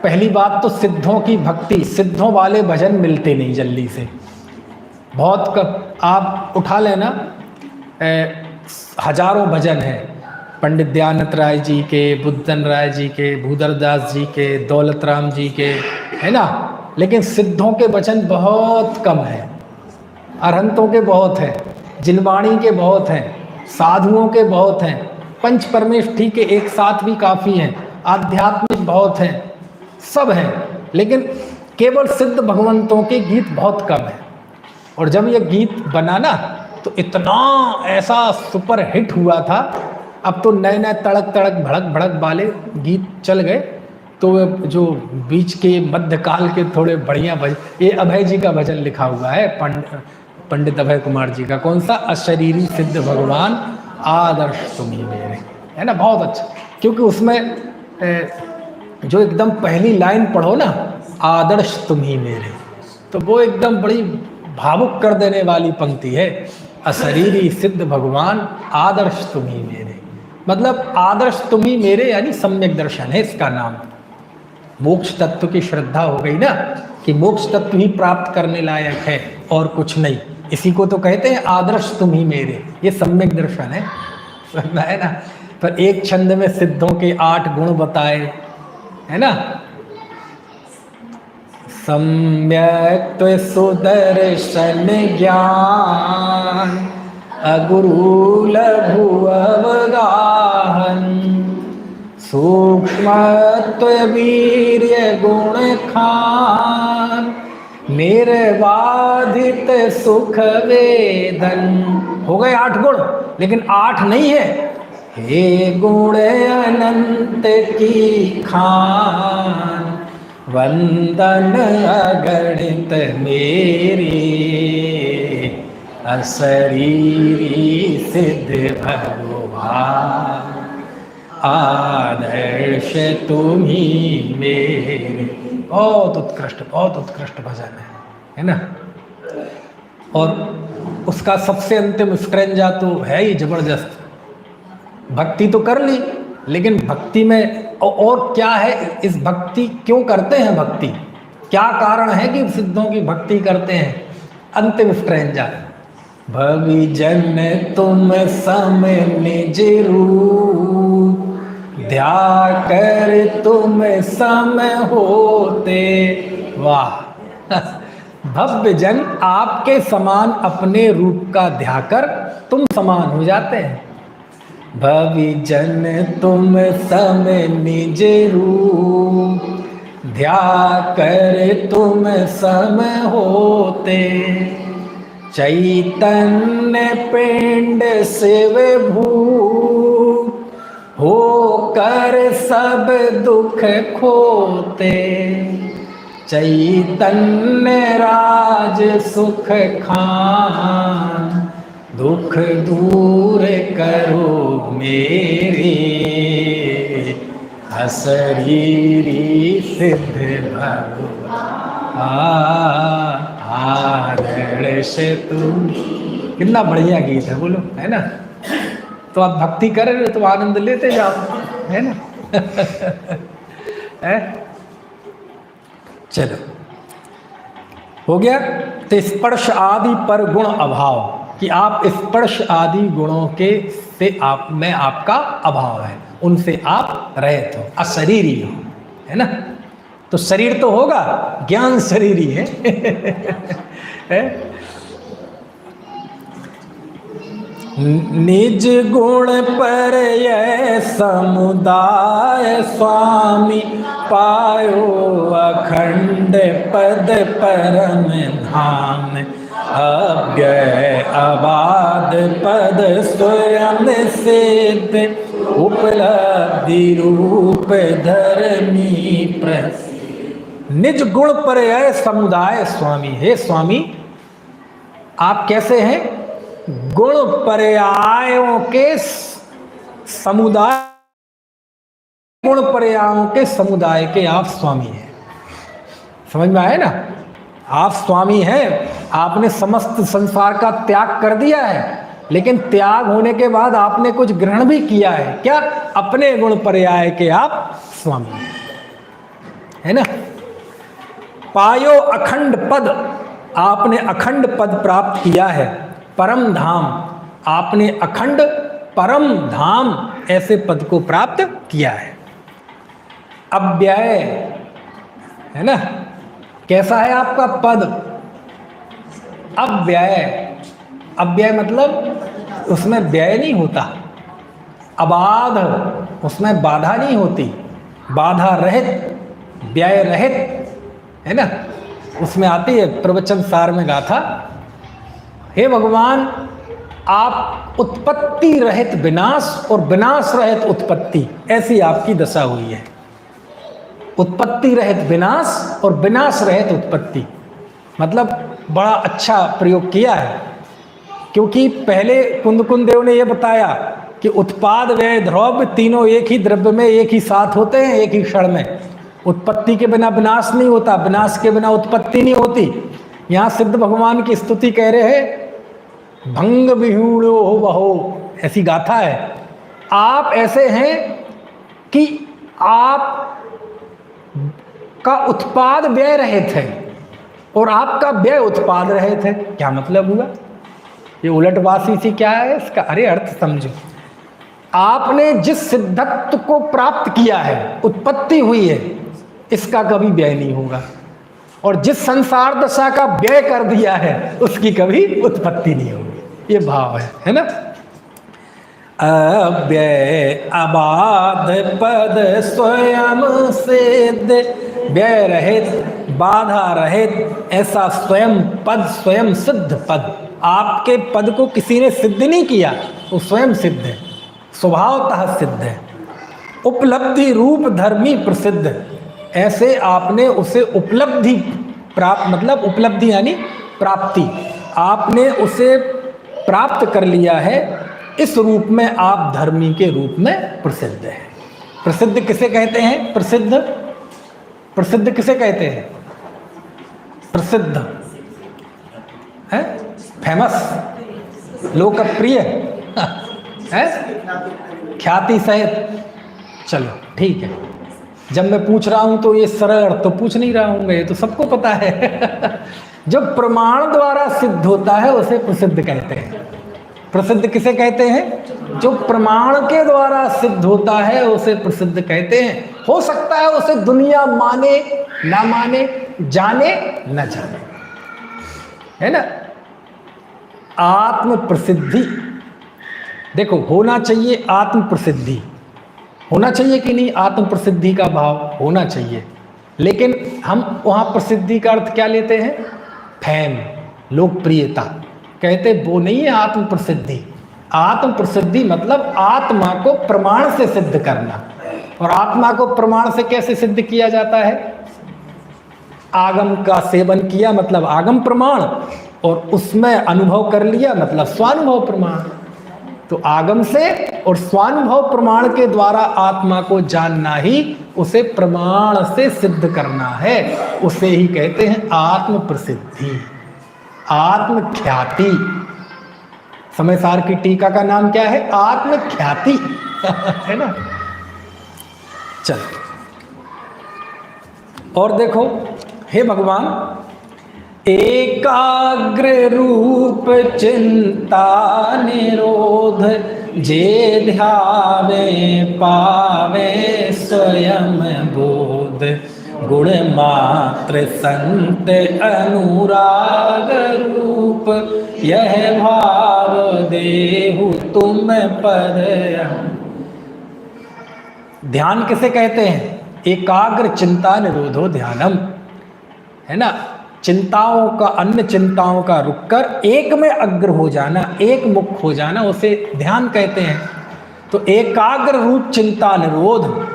पहली बात तो सिद्धों की भक्ति, सिद्धों वाले भजन मिलते नहीं जल्दी से, बहुत कब आप उठा लेना, हजारों भजन हैं पंडित दयानंद राय जी के, बुद्धन राय जी के, भूधरदास जी के, दौलत राम जी के, है ना। लेकिन सिद्धों के वचन बहुत कम हैं, अरहंतों के बहुत हैं, जिनवाणी के बहुत हैं, साधुओं के बहुत हैं, पंच परमेश ठीक है एक साथ भी काफ़ी हैं, आध्यात्मिक बहुत हैं, सब हैं, लेकिन केवल सिद्ध भगवंतों के गीत बहुत कम हैं। और जब ये गीत बना ना तो इतना ऐसा सुपर हिट हुआ था। अब तो नए नए तड़क तड़क भड़क भड़क वाले गीत चल गए, तो जो बीच के मध्यकाल के थोड़े बढ़िया भजन, ये अभय जी का भजन लिखा हुआ है, पंडित अभय कुमार जी का। कौन सा? अशरीरी सिद्ध भगवान आदर्श तुम्ही मेरे, है ना, बहुत अच्छा। क्योंकि उसमें जो एकदम पहली लाइन पढ़ो ना, आदर्श तुम्ही मेरे, तो वो एकदम बड़ी भावुक कर देने वाली पंक्ति है। अशरीरी सिद्ध भगवान आदर्श तुम्ही मेरे, मतलब आदर्श तुम्ही मेरे यानी सम्यक दर्शन है इसका नाम। मोक्ष तत्व की श्रद्धा हो गई ना, कि मोक्ष तत्व ही प्राप्त करने लायक है और कुछ नहीं, इसी को तो कहते हैं आदर्श तुम ही मेरे, ये सम्यक दर्शन है ना। पर एक छंद में सिद्धों के 8 गुण बताए, है ना। सम्यक तो सुदर्शन ज्ञान, अगुरु लघु अवगाहन, सूक्ष्मत्व वीर्य गुण खान, निर्बाधित सुख वेदन। हो गए 8 गुण, लेकिन 8 नहीं है। हे गुण अनंत की खान, वंदन अगणित मेरे, अशरीरी सिद्ध भगवान आदर्श तुम्ही मेरे। बहुत उत्कृष्ट भजन है ना। और उसका सबसे अंतिम स्ट्रेंजा तो है ही जबरदस्त। भक्ति तो कर ली, लेकिन भक्ति में और क्या है, इस भक्ति क्यों करते हैं, भक्ति क्या कारण है कि सिद्धों की भक्ति करते हैं। अंतिम स्ट्रेंजा, भविजन तुम सम निज रूप, ध्या कर तुम सम होते। वाह भव्य जन आपके समान अपने रूप का ध्या कर तुम समान हो जाते हैं। भविजन तुम सम निज रूप, ध्या कर तुम सम होते। चैतन्य पिंड शिव भूत, होकर सब दुख खोते। चैतन्य राज सुख खान, दुख दूर करो मेरे। अशरीरी सिद्ध भगवान आदर्श तुम। कितना बढ़िया गीत है, बोलो, है ना। तो आप भक्ति कर रहे हो तो आनंद लेते जाओ, है ना है? चलो हो गया। तो स्पर्श आदि पर गुण अभाव, कि आप स्पर्श आदि गुणों के से आप में आपका अभाव है, उनसे आप रहित हो, अशरीरी हो, है ना। तो शरीर तो होगा, ज्ञान शरीरी है, है? निज गुण पर यह समुदाय स्वामी, पायो अखंड पद परम धाम। अव्यय अबाध पद स्वयं सिद्ध, उपलब्धि रूप धर्मी प्रसिद्ध। निज गुण पर यह समुदाय स्वामी, हे स्वामी आप कैसे हैं? गुण पर्यायों के समुदाय, गुण पर्यायों के समुदाय के आप स्वामी हैं। समझ में आया ना। आप स्वामी हैं, आपने समस्त संसार का त्याग कर दिया है, लेकिन त्याग होने के बाद आपने कुछ ग्रहण भी किया है। क्या? अपने गुण पर्याय के आप स्वामी हैं, है ना। पायो अखंड पद, आपने अखंड पद प्राप्त किया है। परम धाम, आपने अखंड परम धाम ऐसे पद को प्राप्त किया है। अव्यय, है ना। कैसा है आपका पद? अव्यय, अव्यय मतलब उसमें व्यय नहीं होता। अबाध, उसमें बाधा नहीं होती। बाधा रहित, व्यय रहित, है ना। उसमें आती है प्रवचन सार में गाथा, हे भगवान आप उत्पत्ति रहित विनाश और विनाश रहित उत्पत्ति, ऐसी आपकी दशा हुई है। उत्पत्ति रहित विनाश और विनाश रहित उत्पत्ति, मतलब बड़ा अच्छा प्रयोग किया है, क्योंकि पहले कुंदकुंद देव ने यह बताया कि उत्पाद व्यय द्रव्य तीनों एक ही द्रव्य में एक ही साथ होते हैं, एक ही क्षण में। उत्पत्ति के बिना विनाश नहीं होता, विनाश के बिना उत्पत्ति नहीं होती। यहाँ सिद्ध भगवान की स्तुति कह रहे हैं, भंग विहूणो हो बहो, ऐसी गाथा है। आप ऐसे हैं कि आप का उत्पाद व्यय रहित है और आपका व्यय उत्पाद रहित है। क्या मतलब हुआ? ये उलटवासी सी क्या है इसका? अरे अर्थ समझो। आपने जिस सिद्धत्व को प्राप्त किया है, उत्पत्ति हुई है, इसका कभी व्यय नहीं होगा, और जिस संसार दशा का व्यय कर दिया है उसकी कभी उत्पत्ति नहीं होगी। ये भाव है ना। अव्यय अबाध पद स्वयं सिद्ध, व्यय रहित बाधा रहित ऐसा स्वयं पद, स्वयं सिद्ध पद। आपके पद को किसी ने सिद्ध नहीं किया, वो स्वयं सिद्ध है, स्वभावतः सिद्ध है। उपलब्धि रूप धर्मी प्रसिद्ध, ऐसे आपने उसे उपलब्धि प्राप्त, मतलब उपलब्धि यानी प्राप्ति, आपने उसे प्राप्त कर लिया है। इस रूप में आप धर्मी के रूप में प्रसिद्ध हैं। प्रसिद्ध किसे कहते हैं? प्रसिद्ध, प्रसिद्ध किसे कहते हैं? प्रसिद्ध है, फेमस, लोकप्रिय है, ख्याति सहित। चलो ठीक है, जब मैं पूछ रहा हूं तो ये सरल अर्थ तो पूछ नहीं रहा हूँ, ये तो सबको पता है। जो प्रमाण द्वारा सिद्ध होता है उसे प्रसिद्ध कहते हैं। प्रसिद्ध किसे कहते हैं? जो प्रमाण के द्वारा सिद्ध होता है उसे प्रसिद्ध कहते हैं। हो सकता है उसे दुनिया माने ना माने, जाने न जाने, है ना। आत्म प्रसिद्धि, देखो होना चाहिए आत्म प्रसिद्धि, होना चाहिए कि नहीं? आत्म प्रसिद्धि का भाव होना चाहिए, लेकिन हम वहाँ प्रसिद्धि का अर्थ क्या लेते हैं? फैम, लोकप्रियता। कहते वो नहीं है आत्म प्रसिद्धि। आत्म प्रसिद्धि मतलब आत्मा को प्रमाण से सिद्ध करना। और आत्मा को प्रमाण से कैसे सिद्ध किया जाता है? आगम का सेवन किया मतलब आगम प्रमाण, और उसमें अनुभव कर लिया मतलब स्वानुभव प्रमाण। तो आगम से और स्वानुभव प्रमाण के द्वारा आत्मा को जानना ही उसे प्रमाण से सिद्ध करना है। उसे ही कहते हैं आत्म प्रसिद्धि, आत्म ख्याति। समय सार की टीका का नाम क्या है? आत्म ख्याति। है ना। चल और देखो, हे भगवान, एकाग्र रूप चिंता निरोध, जे ध्यावे पावे स्वयं बोध, गुण मात्र संत अनुराग रूप, यह भाव देहु तुम पद। ध्यान किसे कहते हैं? एकाग्र चिंता निरोधो ध्यानम, है ना। चिंताओं का, अन्य चिंताओं का रुक कर एक में अग्र हो जाना, एक मुख हो जाना, उसे ध्यान कहते हैं। तो एकाग्र रूप चिंता निरोध,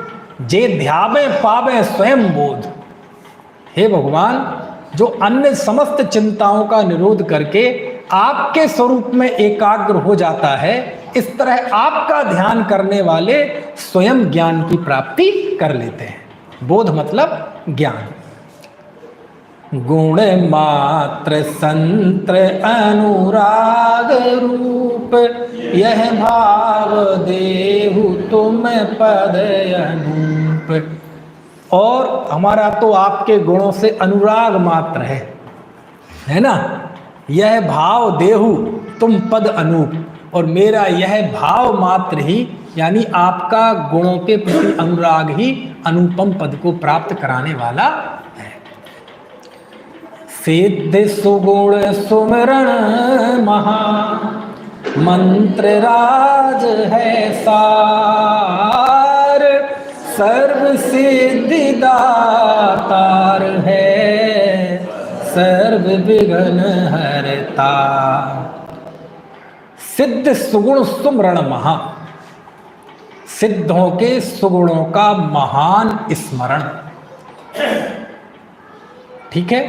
जे ध्यावे पावे स्वयं बोध। हे भगवान, जो अन्य समस्त चिंताओं का निरोध करके आपके स्वरूप में एकाग्र हो जाता है, इस तरह आपका ध्यान करने वाले स्वयं ज्ञान की प्राप्ति कर लेते हैं। बोध मतलब ज्ञान। गुण मात्र संत्र अनुराग रूप, यह भाव देहु तुम पद अनूप। और हमारा तो आपके गुणों से अनुराग मात्र है ना। यह भाव देहु तुम पद अनूप, और मेरा यह भाव मात्र ही, यानी आपका गुणों के प्रति अनुराग ही अनुपम पद को प्राप्त कराने वाला है। सिद्ध सुगुण सुमरण महा, मंत्र राज है सार, सर्व सिद्धि दातार है, सर्व विघ्न हरता। सिद्ध सुगुण सुमरण महा, सिद्धों के सुगुणों का महान स्मरण। ठीक है।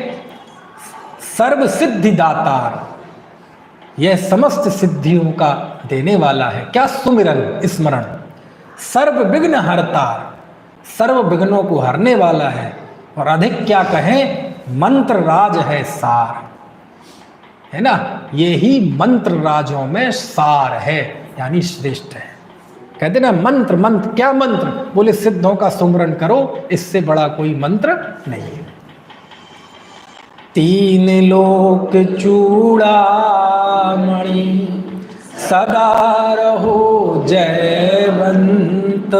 सर्व सिद्धि दातार, यह समस्त सिद्धियों का देने वाला है। क्या सुमिरन स्मरण। सर्व विघ्न हरतार, सर्व विघ्नों को हरने वाला है। और अधिक क्या कहें, मंत्र राज है सार, है ना, यही मंत्र राजों में सार है, यानी श्रेष्ठ है। कहते ना मंत्र, मंत्र क्या मंत्र, बोले सिद्धों का सुमरन करो, इससे बड़ा कोई मंत्र नहीं है। तीन लोक चूड़ामणि सदा रहो जयवंत,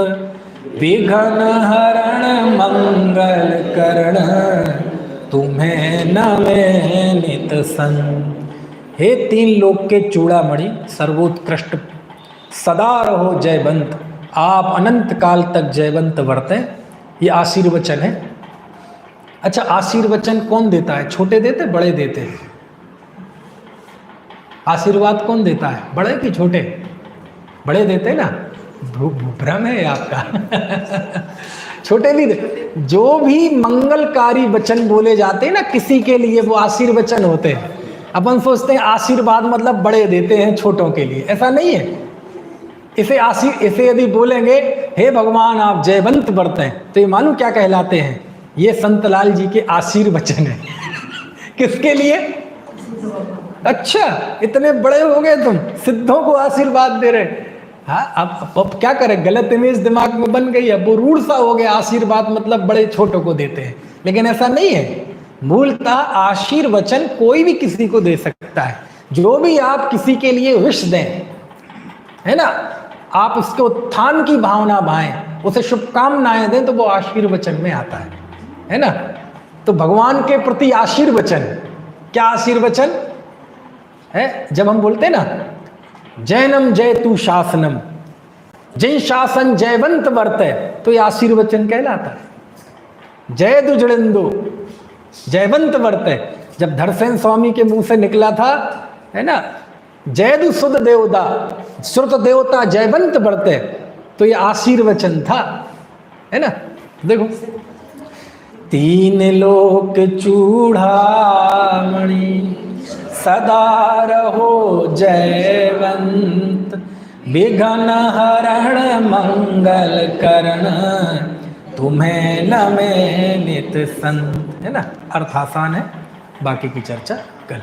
विघ्न हरण मंगल करण, तुम्हें नवे नित संत। हे तीन लोक के चूड़ामणि, सर्वोत्कृष्ट, सदा रहो जयवंत, आप अनंत काल तक जयवंत वर्तें। ये आशीर्वचन है। अच्छा, आशीर्वचन कौन देता है, छोटे देते बड़े देते हैं? आशीर्वाद कौन देता है, बड़े कि छोटे? बड़े देते ना, भ्रम है आपका। छोटे नहीं दे। जो भी मंगलकारी वचन बोले जाते हैं ना किसी के लिए, वो आशीर्वचन होते हैं। अपन सोचते हैं आशीर्वाद मतलब बड़े देते हैं छोटों के लिए, ऐसा नहीं है। इसे यदि बोलेंगे हे भगवान आप जयवंत बरतें, तो ये मालूम क्या कहलाते हैं, ये संतलाल जी के आशीर्वचन है। किसके लिए? अच्छा, इतने बड़े हो गए तुम, सिद्धों को आशीर्वाद दे रहे। हाँ, अब क्या करें, गलत इमेज दिमाग में बन गई है, वो रूढ़ सा हो गया, आशीर्वाद मतलब बड़े छोटों को देते हैं। लेकिन ऐसा नहीं है। मूलतः आशीर्वचन कोई भी किसी को दे सकता है। जो भी आप किसी के लिए विश दें, है ना, आप उसके उत्थान की भावना भाएं, उसे शुभकामनाएं दें, तो वो आशीर्वचन में आता है ना। तो भगवान के प्रति आशीर्वचन, क्या आशीर्वचन है? जब हम बोलते हैं ना जैनम जय तू शासनम, जय शासन जयवंत वर्ते, तो ये आशीर्वचन कहलाता है। जय दुजड़िंदो जयवंत वर्ते, जब धरसेन स्वामी के मुंह से निकला था, है ना, जयदु सुद देवता श्रुत देवता जयवंत वर्ते, तो ये आशीर्वचन था, है ना। देखो, तीन लोक चूड़ामणि सदा रहो जयवंत, विघ्न हरण मंगल करण, तुम्हें नमे नित संत, है ना। अर्थ आसान है, बाकी की चर्चा कल।